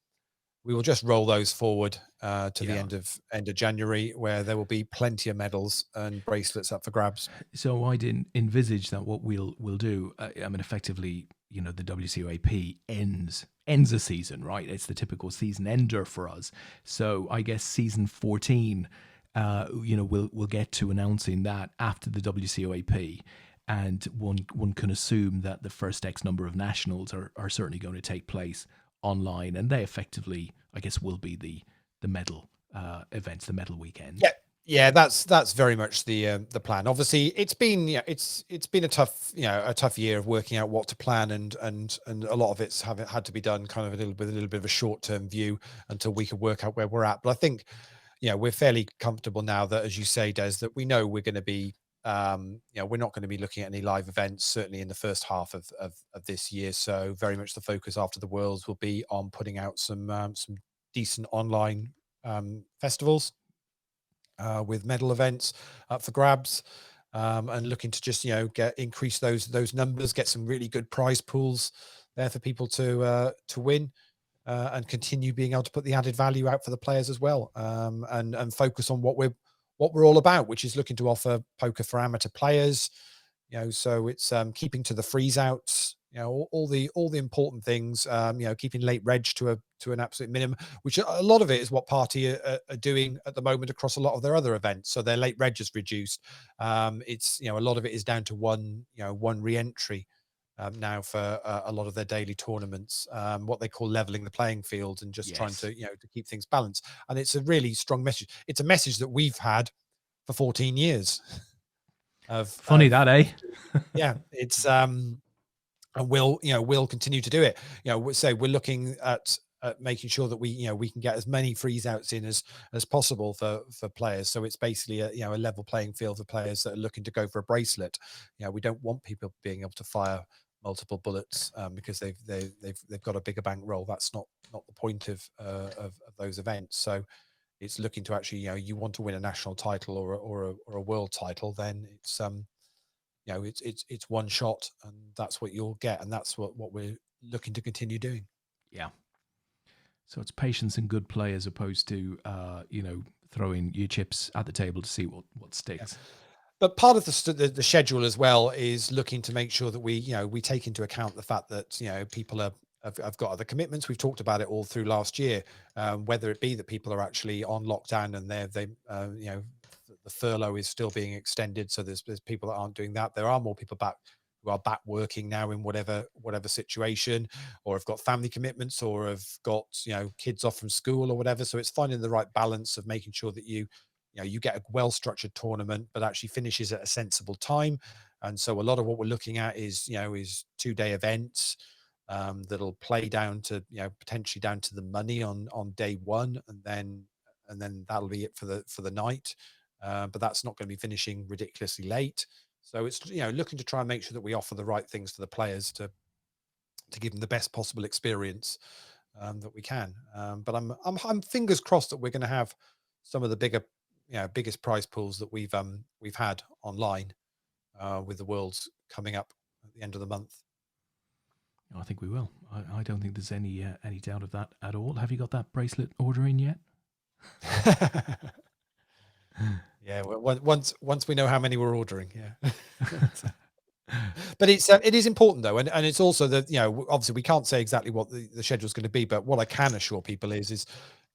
just roll those forward to the end of January, where there will be plenty of medals and bracelets up for grabs. So I didn't envisage that what we'll do. I mean, effectively, the WCOAP ends a season, right? It's the typical season ender for us. So I guess season 14, we'll get to announcing that after the WCOAP. And one can assume that the first X number of nationals are certainly going to take place online, and they effectively, I guess, will be the medal events, the medal weekend. Yeah, that's very much the plan. Obviously, it's been a tough year of working out what to plan, and a lot of it's had to be done kind of a little bit of a short term view until we could work out where we're at. But I think we're fairly comfortable now that, as you say, Des, that we know we're going to be, we're not going to be looking at any live events, certainly in the first half of this year. So very much the focus after the Worlds will be on putting out some decent online festivals with medal events up for grabs, and looking to just increase those numbers, get some really good prize pools there for people to win. And continue being able to put the added value out for the players as well, and focus on what we're all about, which is looking to offer poker for amateur players. So it's keeping to the freeze outs, all the important things. Keeping late reg to an absolute minimum, which a lot of it is what Party are doing at the moment across a lot of their other events. So their late reg is reduced. It's a lot of it is down to one re-entry. Now for a lot of their daily tournaments, what they call leveling the playing field, and just trying to to keep things balanced. And it's a really strong message. It's a message that we've had for 14 years. Yeah, it's and we'll continue to do it. We're looking at making sure that we can get as many freeze outs in as possible for players. So it's basically a level playing field for players that are looking to go for a bracelet. We don't want people being able to fire multiple bullets because they've got a bigger bankroll. That's not the point of those events. So it's looking to actually, you want to win a national title or a world title, then it's it's one shot, and that's what you'll get, and that's what we're looking to continue doing. Yeah. So it's patience and good play as opposed to throwing your chips at the table to see what sticks. Yeah. But part of the schedule as well is looking to make sure that we take into account the fact that people have got other commitments. We've talked about it all through last year, whether it be that people are actually on lockdown and the furlough is still being extended. So there's people that aren't doing that. There are more people who are back working now in whatever situation, or have got family commitments, or have got kids off from school or whatever. So it's finding the right balance of making sure that you get a well-structured tournament, but actually finishes at a sensible time. And so a lot of what we're looking at is 2-day events that'll play down to potentially down to the money on day one, and then that'll be it for the night. But that's not going to be finishing ridiculously late. So it's looking to try and make sure that we offer the right things to the players to give them the best possible experience that we can. But I'm fingers crossed that we're going to have some of the biggest prize pools that we've had online with the Worlds coming up at the end of the month. I think we will. I don't think there's any doubt of that at all. Have you got that bracelet ordering yet? Yeah, once we know how many we're ordering, yeah. But it is important though, and it's also that obviously we can't say exactly what the schedule is going to be, but what I can assure people is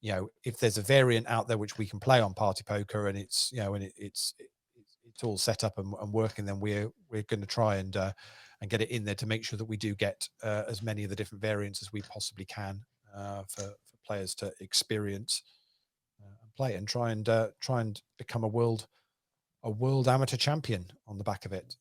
if there's a variant out there which we can play on Party Poker, and it's it's all set up and working, then we're going to try and get it in there to make sure that we do get as many of the different variants as we possibly can for players to experience and play, and try and become a world amateur champion on the back of it.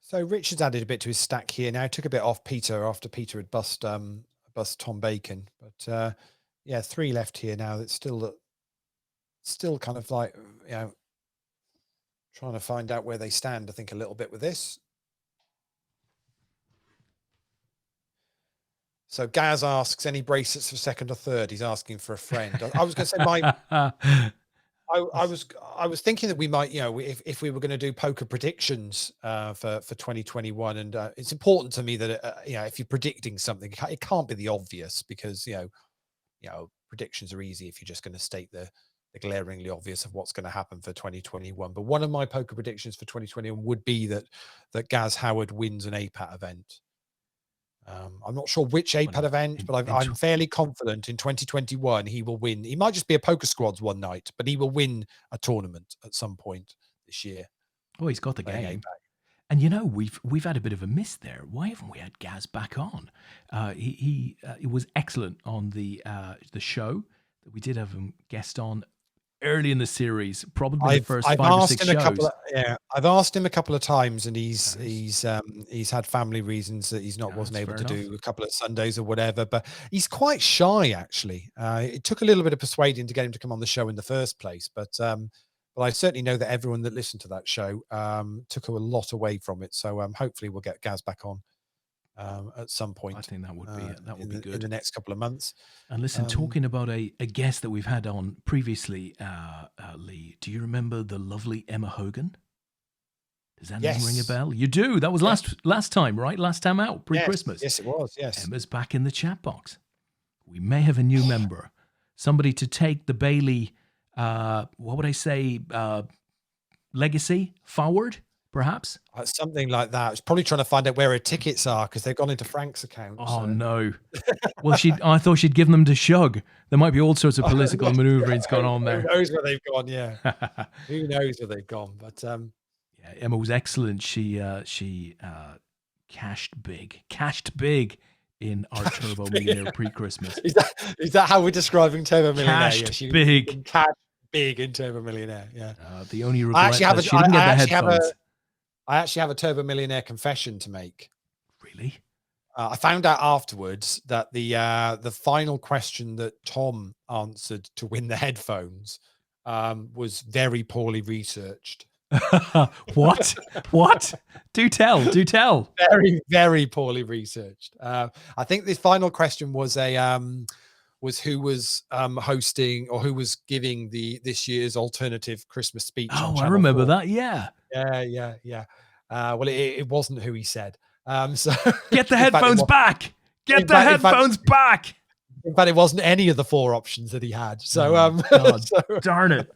So Richard's added a bit to his stack here now. Took a bit off Peter after Peter had bust Tom Bacon, but yeah, 3 left here now. That's still kind of like trying to find out where they stand, I think, a little bit with this. So Gaz asks, any bracelets for second or third? He's asking for a friend. I was going to say I was thinking that we might, if we were going to do poker predictions for 2021, and it's important to me that if you're predicting something, it can't be the obvious, because predictions are easy if you're just going to state the glaringly obvious of what's going to happen for 2021. But one of my poker predictions for 2021 would be that Gaz Howard wins an APAT event. I'm not sure which APAT event, but I'm fairly confident in 2021 he will win. He might just be a poker squads one night, but he will win a tournament at some point this year. Oh, he's got the game. And we've had a bit of a miss there. Why haven't we had Gaz back on? He was excellent on the show that we did have him guest on early in the series, probably the first 5 or 6 shows. I've asked him a couple of times, and he's had family reasons that he's wasn't able to do a couple of Sundays or whatever. But he's quite shy, actually. It took a little bit of persuading to get him to come on the show in the first place, but I certainly know that everyone that listened to that show took a lot away from it. So hopefully we'll get Gaz back on at some point. I think that would be good in the next couple of months. And listen, talking about a guest that we've had on previously, Leigh, do you remember the lovely Emma Hogan? Does that name ring a bell? You do. That was last time, right? Last time out, pre-Christmas. Yes, it was. Yes. Emma's back in the chat box. We may have a new member, somebody to take the Bailey, what would I say, legacy forward. Perhaps something like that. It's probably trying to find out where her tickets are because they've gone into Frank's account. Oh no! Well, I thought she'd given them to Shug. There might be all sorts of political manoeuvrings going on there. Who knows where they've gone? Yeah, who knows where they've gone? But yeah, Emma was excellent. She cashed big in our Turbo Millionaire pre-Christmas. Is that how we're describing Turbo Millionaire? Cashed big. Cashed big in Turbo Millionaire. Yeah. The only regret she didn't get the headphones. I actually have a Turbo Millionaire confession to make. Really? I found out afterwards that the final question that Tom answered to win the headphones was very poorly researched. What? Do tell. Very, very poorly researched. I think the final question was who was hosting or who was giving this year's alternative Christmas speech. Oh, I remember 4. That. Yeah. Yeah. Well, it wasn't who he said. So get the headphones back. Get the headphones back. In fact, it wasn't any of the 4 options that he had. So, darn it.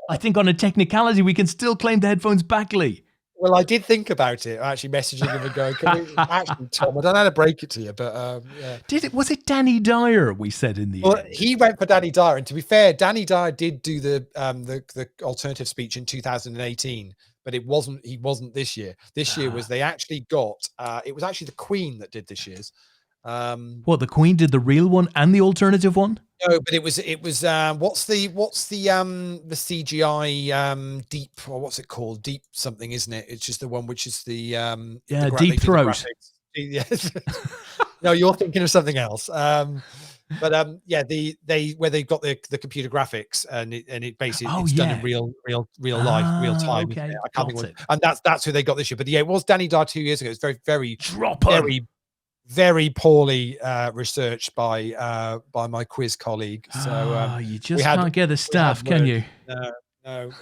I think on a technicality, we can still claim the headphones back, Leigh. Well, I did think about it. Actually, messaging him and going, actually, Tom, I don't know how to break it to you, but yeah. Was it Danny Dyer? We said in the end. He went for Danny Dyer, and to be fair, Danny Dyer did do the alternative speech in 2018, but he wasn't this year. This year was they actually got it was actually the Queen that did this year's. The Queen did the real one and the alternative one? No, but it was what's the CGI deep, or what's it called? Deep something, isn't it? It's just the one which is the Deep Throat. Yes. No, you're thinking of something else. But they where they've got the computer graphics and it basically it's done in real life, real time. Okay. I can't think and that's who they got this year. But yeah, it was Danny Dyer 2 years ago. It's very very poorly researched by my quiz colleague. So you just can't get the staff, can you? No.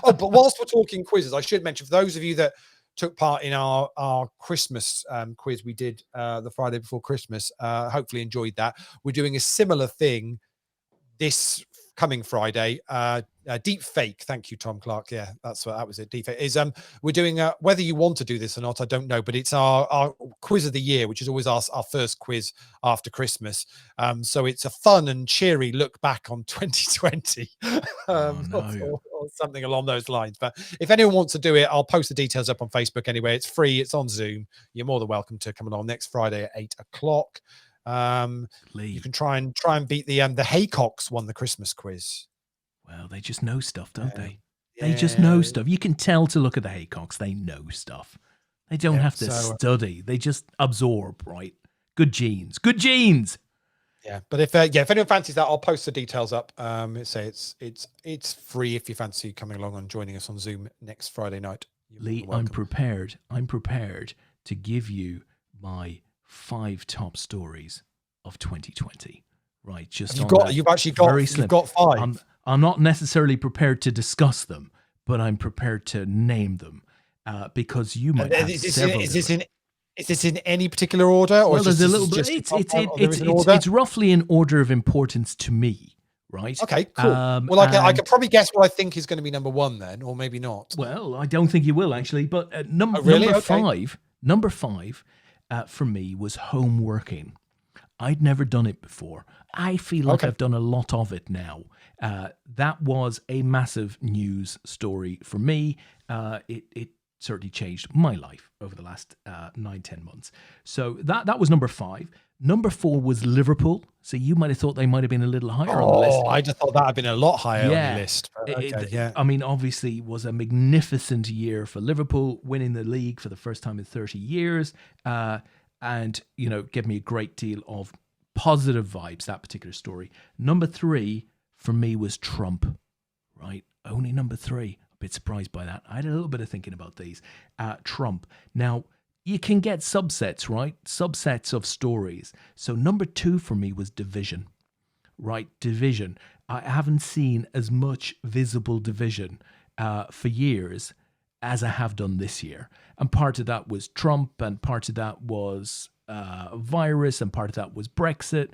Oh, but whilst we're talking quizzes, I should mention for those of you that took part in our Christmas quiz we did the Friday before Christmas, hopefully enjoyed that. We're doing a similar thing this coming Friday. Deep fake. Thank you, Tom Clark. Yeah, that was it. Deep fake is we're doing whether you want to do this or not, I don't know, but it's our quiz of the year, which is always our first quiz after Christmas. So it's a fun and cheery look back on 2020 or something along those lines. But if anyone wants to do it, I'll post the details up on Facebook anyway. It's free. It's on Zoom. You're more than welcome to come along next Friday at 8 o'clock. Leigh, you can try and beat the Haycocks won the Christmas quiz. Well, they just know stuff, don't they? They just know stuff. You can tell to look at the Haycocks. They know stuff. They don't have to study. They just absorb, right? Good genes. Yeah, but if anyone fancies that, I'll post the details up. It's free if you fancy coming along and joining us on Zoom next Friday night. Leigh, I'm prepared to give you my 5 top stories of 2020. Right, you've got 5. I'm not necessarily prepared to discuss them, but I'm prepared to name them because you might have several. Is this in any particular order, or there's a little bit? It's roughly in order of importance to me, right? Okay, cool. I could probably guess what I think is going to be number 1 then, or maybe not. Well, I don't think you will actually, but number 5 for me was home working. I'd never done it before. I feel like I've done a lot of it now. That was a massive news story for me. It certainly changed my life over the last 9-10 months. So that was number 5. Number 4 was Liverpool. So you might have thought they might have been a little higher on the list. Oh, I just thought that had been a lot higher on your list. But okay, yeah. I mean, obviously, it was a magnificent year for Liverpool, winning the league for the first time in 30 years. And, gave me a great deal of positive vibes, that particular story. Number 3 for me was Trump, right? Only number 3. A bit surprised by that. I had a little bit of thinking about these. Trump. Now, you can get subsets, right? Subsets of stories. So number 2 for me was division, right? Division. I haven't seen as much visible division for years as I have done this year. And part of that was Trump, and part of that was virus, and part of that was Brexit.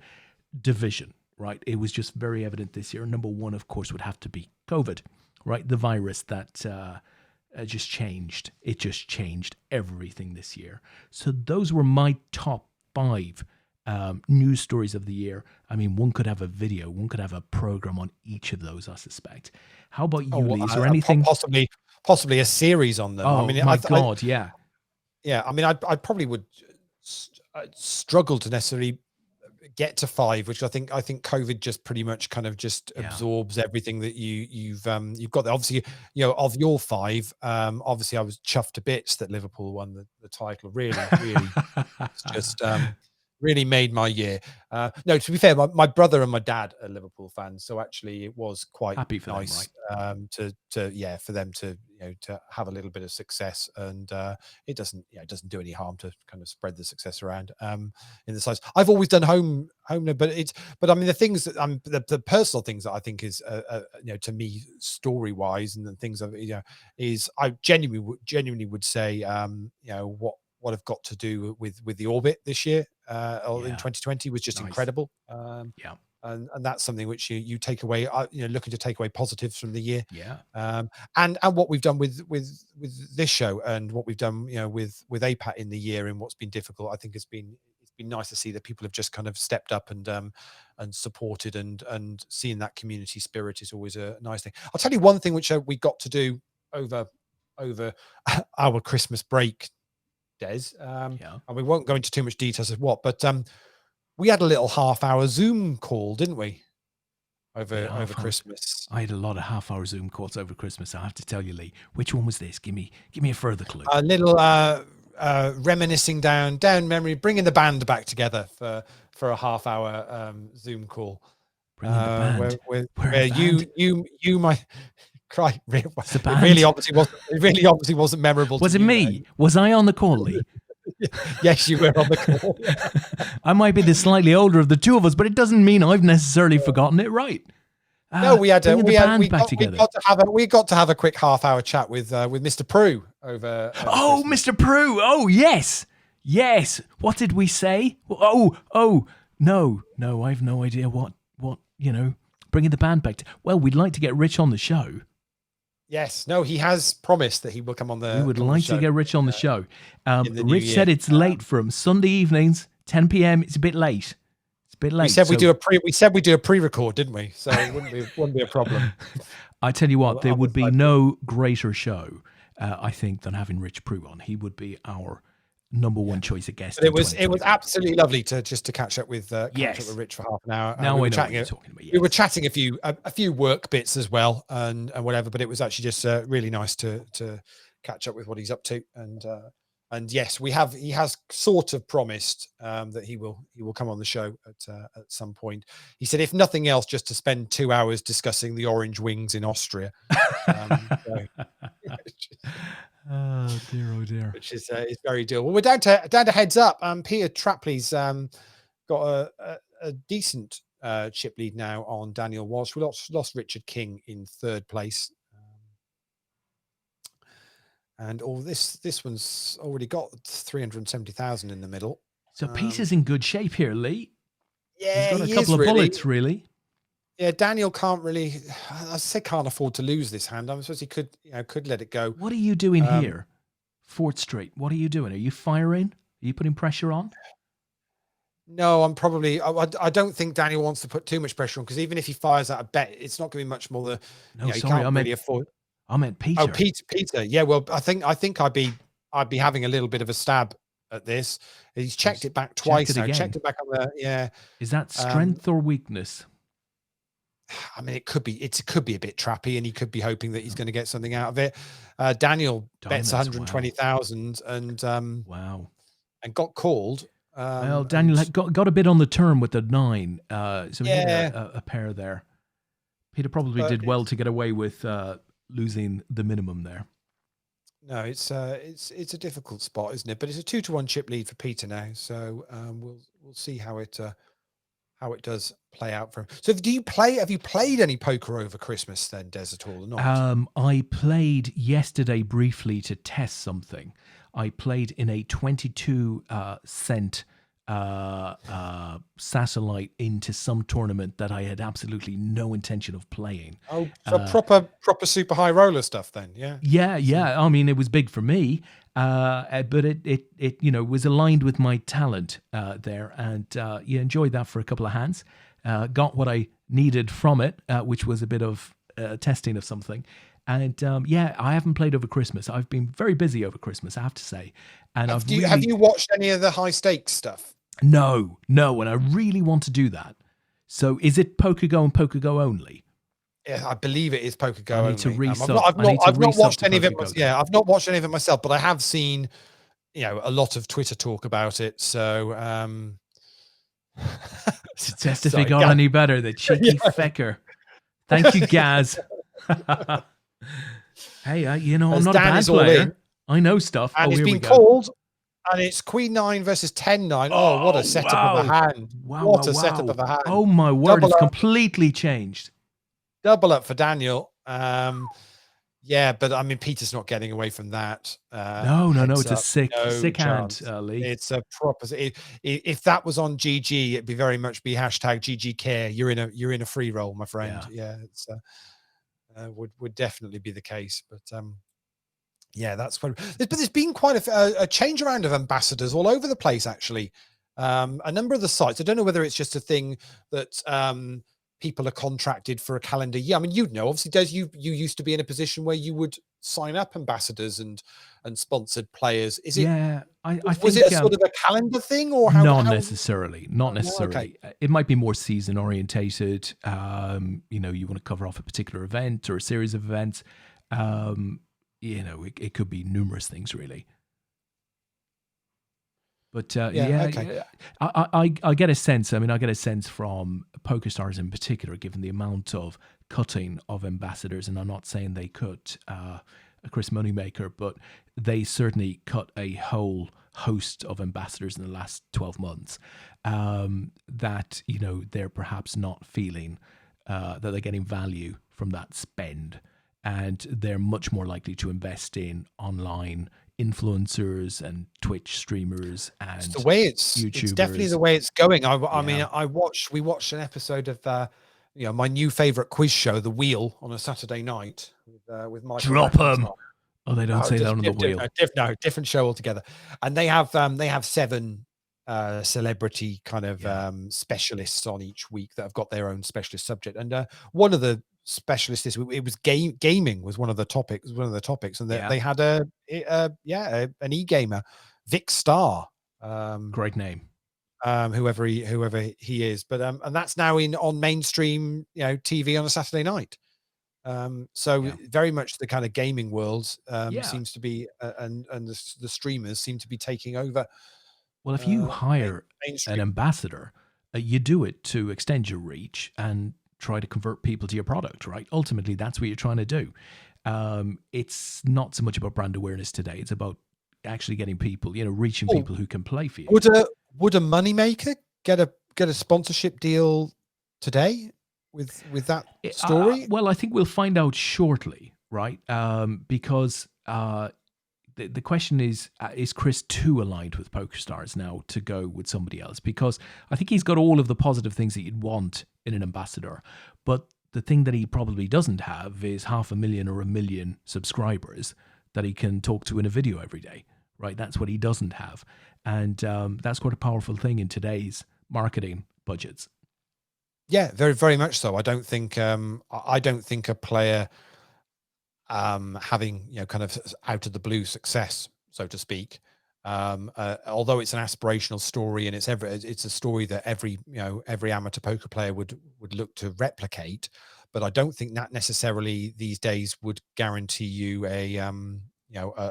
Division, right? It was just very evident this year. Number 1, of course, would have to be COVID, right? The virus that just changed. It just changed everything this year. So those were my top 5 news stories of the year. I mean, one could have a video, one could have a program on each of those, I suspect. How about you, Leigh? Is there anything? Possibly a series on them. Oh, I mean, my God, yeah. Yeah, I mean, I probably would struggle to necessarily get to 5, which I think COVID just pretty much kind of just absorbs everything that you've got there. Obviously, of your 5, obviously I was chuffed to bits that Liverpool won the title. Really just really made my year. No, to be fair, my brother and my dad are Liverpool fans, so actually it was quite happy for nice them, right? For them to to have a little bit of success, and it doesn't do any harm to kind of spread the success around in the size. I've always done home, but I mean the things that the personal things that I think is to me story wise, and the things of is I genuinely would say what I've got to do with the orbit this year or in 2020 was just incredible. And that's something which you take away, looking to take away positives from the year. And what we've done with this show, and what we've done, with APAT in the year, and what's been difficult, I think it's been nice to see that people have just kind of stepped up and supported, and seeing that community spirit is always a nice thing. I'll tell you one thing which we got to do over our Christmas break, Des. And we won't go into too much details of what, but we had a little half-hour Zoom call, didn't we? Over Christmas. I had a lot of half-hour Zoom calls over Christmas. I have to tell you, Leigh, which one was this? Give me a further clue. A little reminiscing down memory, bringing the band back together for a half-hour Zoom call. Bringing the band. Where you might cry. It really obviously wasn't memorable. Was it me? Was I on the call, Leigh? Yes, you were on the call. I might be the slightly older of the two of us, but it doesn't mean I've necessarily forgotten it, right? No, we got to have a quick half-hour chat with Mr. Prue over. Mr. Prue! Oh, yes. What did we say? No, I've no idea what bringing the band back. Well, we'd like to get Rich on the show. Yes, no, he has promised that he will come on the. We would like to get Rich on the show. Rich said it's late for him. Sunday evenings, 10 p.m. It's a bit late. We said we do a pre-record, didn't we? So it wouldn't be a problem. I tell you what, there would be no greater show, I think, than having Rich Prue on. He would be our number one choice of guest. It was absolutely lovely to catch up with Rich for half an hour. Now we know what you're talking about. Yes. We were chatting a few work bits as well and whatever, but it was actually just really nice to catch up with what he's up to. And yes, he has sort of promised that he will come on the show at some point. He said, if nothing else, just to spend 2 hours discussing the orange wings in Austria. Oh dear. Which is very doable. Well, we're down to heads up. Peter Trapley's got a decent chip lead now on Daniel Walsh. We lost Richard King in third place. And this one's already got 370,000 in the middle. So Peter's in good shape here, Leigh. Yeah, he's got a couple of bullets, really. Yeah, Daniel can't afford to lose this hand. I suppose he could let it go. What are you doing here, Fort Street? What are you doing? Are you firing? Are you putting pressure on? No, I don't think Daniel wants to put too much pressure on, because even if he fires out a bet, it's not going to be much more than. No, sorry, I meant really afford. I meant Peter. Oh, Peter. Yeah, well, I think I'd be having a little bit of a stab at this. He's checked it back twice now. Checked it back on the Is that strength or weakness? I mean, it could be a bit trappy, and he could be hoping that he's going to get something out of it. Daniel bets 120,000 and wow, and got called. Well, Daniel got a bit on the turn with the 9, so he had a pair there. Peter probably did well to get away with losing the minimum there. No, it's a difficult spot, isn't it? But it's a 2-1 chip lead for Peter now, so we'll see how it does play out for him. So, have you played any poker over Christmas then, Des, at all or not? I played yesterday briefly to test something. I played in a 22 cent satellite into some tournament that I had absolutely no intention of playing. Oh, so proper super high roller stuff then, yeah. Yeah. I mean, it was big for me, but it was aligned with my talent there, and enjoyed that for a couple of hands. Got what I needed from it, which was a bit of testing of something. And I haven't played over Christmas. I've been very busy over Christmas, I have to say. And have you watched any of the high stakes stuff? No, and I really want to do that. So is it PokerGo and PokerGo only? Yeah, I believe it is PokerGo only. I need to I've not watched any of it. Yeah, I've not watched any of it myself, but I have seen, a lot of Twitter talk about it. So, to test if he got any better, the cheeky fecker. Thank you, Gaz. Hey, I'm not a bad player. I know stuff. And it's been called. And it's Queen 9 versus 10-9. Oh, what a setup of a hand. What a setup of a hand. Oh, my word. It's completely changed. Double up for Daniel. Yeah, but I mean, Peter's not getting away from that. No. It's a sick hand, Leigh. It's a proper. If that was on GG, it'd be very much be hashtag GG care. You're in a free roll, my friend. Yeah, it's would definitely be the case. But yeah, that's what. But there's been quite a change around of ambassadors all over the place, actually. A number of the sites. I don't know whether it's just a thing that people are contracted for a calendar year. I mean, obviously, Des, you used to be in a position where you would sign up ambassadors and sponsored players. Is it? Yeah, I think, was it sort of a calendar thing, or not necessarily? Not necessarily. Okay. It might be more season orientated. You want to cover off a particular event or a series of events. It could be numerous things, really. But okay. I get a sense. I mean, I get a sense from PokerStars in particular, given the amount of cutting of ambassadors, and I'm not saying they cut Chris Moneymaker, but they certainly cut a whole host of ambassadors in the last 12 months. That they're perhaps not feeling that they're getting value from that spend. And they're much more likely to invest in online influencers and Twitch streamers and it's the way YouTubers. It's definitely the way it's going. I mean, we watched an episode of my new favorite quiz show, The Wheel, on a Saturday night with Michael. Drop them. Oh, they don't say that on The Wheel. Different show altogether. And they have 7 celebrity kind of specialists on each week that have got their own specialist subject. And one of the specialists this week, it was gaming was one of the topics, and they had an e-gamer, Vic Star, great name, whoever he is, but and that's now on mainstream TV on a Saturday night. Very much the kind of gaming world seems to be and the streamers seem to be taking over. Well, if you hire an ambassador, you do it to extend your reach and try to convert people to your product, right? Ultimately, that's what you're trying to do. It's not so much about brand awareness today. It's about actually getting people, reaching people who can play for you. Would a moneymaker get a sponsorship deal today with that story? Well, I think we'll find out shortly, right? Because the question is Chris too aligned with PokerStars now to go with somebody else? Because I think he's got all of the positive things that you'd want in an ambassador, but the thing that he probably doesn't have is 500,000 or 1 million subscribers that he can talk to in a video every day, right? That's what he doesn't have, and that's quite a powerful thing in today's marketing budgets. Yeah, very, very much so. I don't think a player having kind of out of the blue success, so to speak. Although it's an aspirational story and it's a story that every amateur poker player would look to replicate, but I don't think that necessarily these days would guarantee you a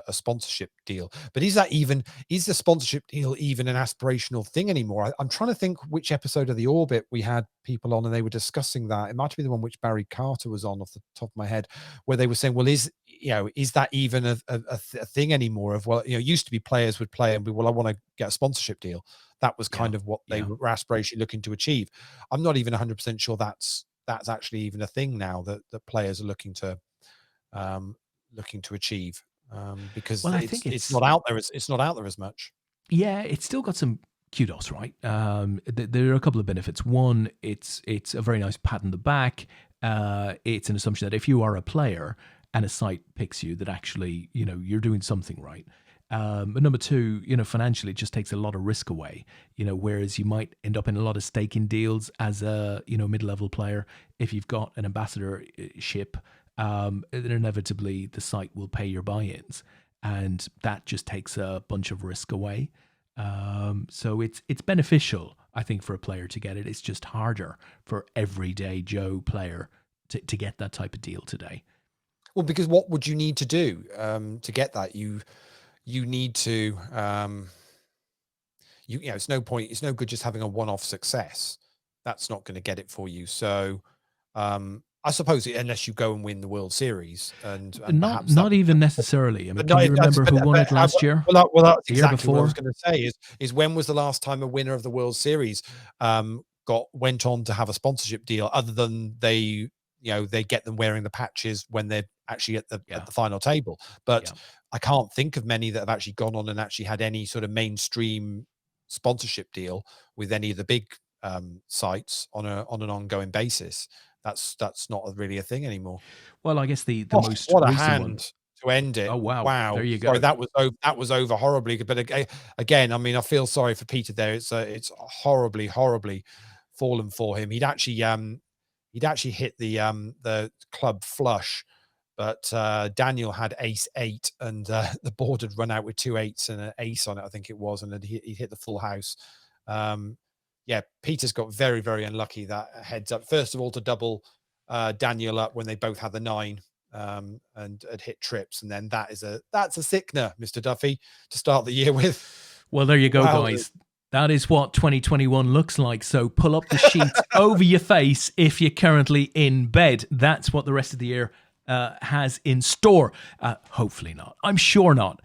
sponsorship deal. But is the sponsorship deal even an aspirational thing anymore? I'm trying to think which episode of The Orbit we had people on and they were discussing that. It might be the one which Barry Carter was on off the top of my head, where they were saying, well, is that even a thing anymore? Of, well, used to be players would play and be, well, I want to get a sponsorship deal. That was kind of what they were aspirationally looking to achieve. I'm not even 100% sure that's actually even a thing now that players are looking to achieve. Because I think it's not out there. It's not out there as much. Yeah, it's still got some kudos, right? There are a couple of benefits. One, it's a very nice pat on the back. It's an assumption that if you are a player and a site picks you, that actually you're doing something right. But number two, financially, it just takes a lot of risk away. Whereas you might end up in a lot of staking deals as a mid-level player if you've got an ambassadorship. Then inevitably the site will pay your buy-ins, and that just takes a bunch of risk away. So it's beneficial, I think, for a player to get it. It's just harder for everyday Joe player to get that type of deal today. Well, because what would you need to do to get that? You need to it's no point. It's no good just having a one-off success. That's not going to get it for you. So I suppose unless you go and win the World Series, and not even necessarily. I mean, can you remember who won it last year? Well, that's the year exactly before? what I was going to say. Is when was the last time a winner of the World Series went on to have a sponsorship deal, other than they get them wearing the patches when they're actually at the final table. But I can't think of many that have actually gone on and actually had any sort of mainstream sponsorship deal with any of the big sites on an ongoing basis. That's not really a thing anymore. Well, I guess the most what a recent hand one to end it. Oh wow! There you go. Sorry, that was over horribly. But again, I mean, I feel sorry for Peter there. It's horribly fallen for him. He'd actually hit the club flush, but Daniel had ace 8, and the board had run out with 2 8s and an ace on it, I think it was, and he hit the full house. Peter's got very, very unlucky that heads up. First of all, to double Daniel up when they both had the 9 and had hit trips, and then that's a sickener, Mr. Duffy, to start the year with. Well, there you go, guys. That is what 2021 looks like. So pull up the sheet over your face if you're currently in bed. That's what the rest of the year has in store. Hopefully not. I'm sure not.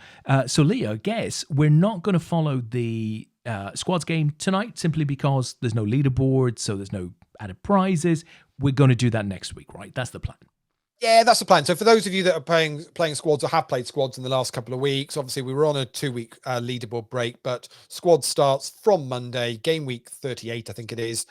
So, Leigh, I guess we're not going to follow the squads game tonight simply because there's no leaderboard, so there's no added prizes. We're going to do that next week, right? That's the plan. Yeah, that's the plan. So for those of you that are playing squads or have played squads in the last couple of weeks, obviously we were on a 2-week leaderboard break, but squad starts from Monday, game week 38, I think it is.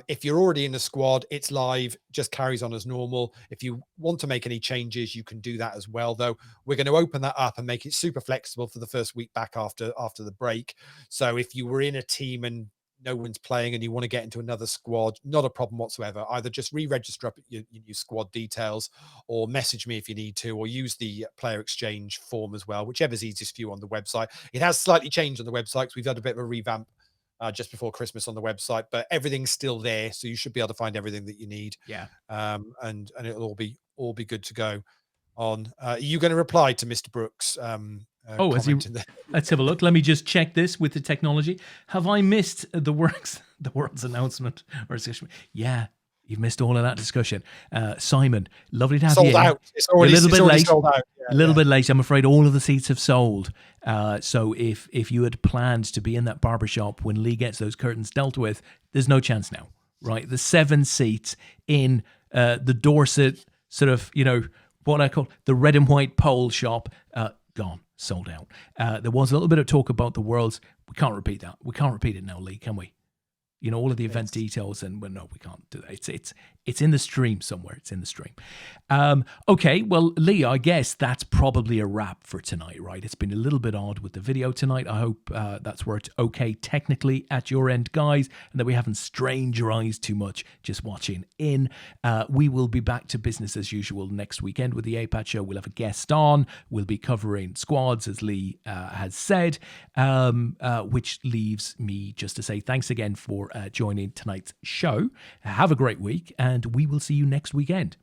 If you're already in the squad, it's live, just carries on as normal. If you want to make any changes, you can do that as well, though. We're going to open that up and make it super flexible for the first week back after the break. So if you were in a team and no one's playing and you want to get into another squad, not a problem whatsoever. Either just re-register up your squad details, or message me if you need to, or use the player exchange form as well, whichever's easiest for you on the website. It has slightly changed on the website because we've had a bit of a revamp just before Christmas on the website, but everything's still there, so you should be able to find everything that you need. And it'll all be good to go on. Are you going to reply to Mr. Brooks? Let's have a look. Let me just check this with the technology. Have I missed the world's announcement? Yeah, you've missed all of that discussion. Simon, lovely to have you. Sold out. It's already sold out. A little bit late. I'm afraid all of the seats have sold. So if you had planned to be in that barbershop when Leigh gets those curtains dealt with, there's no chance now, right? The 7 seats in the Dorset sort of, what I call the red and white pole shop, gone. Sold out. There was a little bit of talk about the Worlds. We can't repeat that. We can't repeat it now, Leigh, can we? all of the event details. And well, no, we can't do that. It's in the stream somewhere. It's in the stream. Okay, well, Leigh, I guess that's probably a wrap for tonight, right? It's been a little bit odd with the video tonight. I hope that's worked okay technically at your end, guys, and that we haven't strained your eyes too much just watching in. We will be back to business as usual next weekend with the APAT show. We'll have a guest on. We'll be covering squads, as Leigh has said, which leaves me just to say thanks again for joining tonight's show. Have a great week, and we will see you next weekend.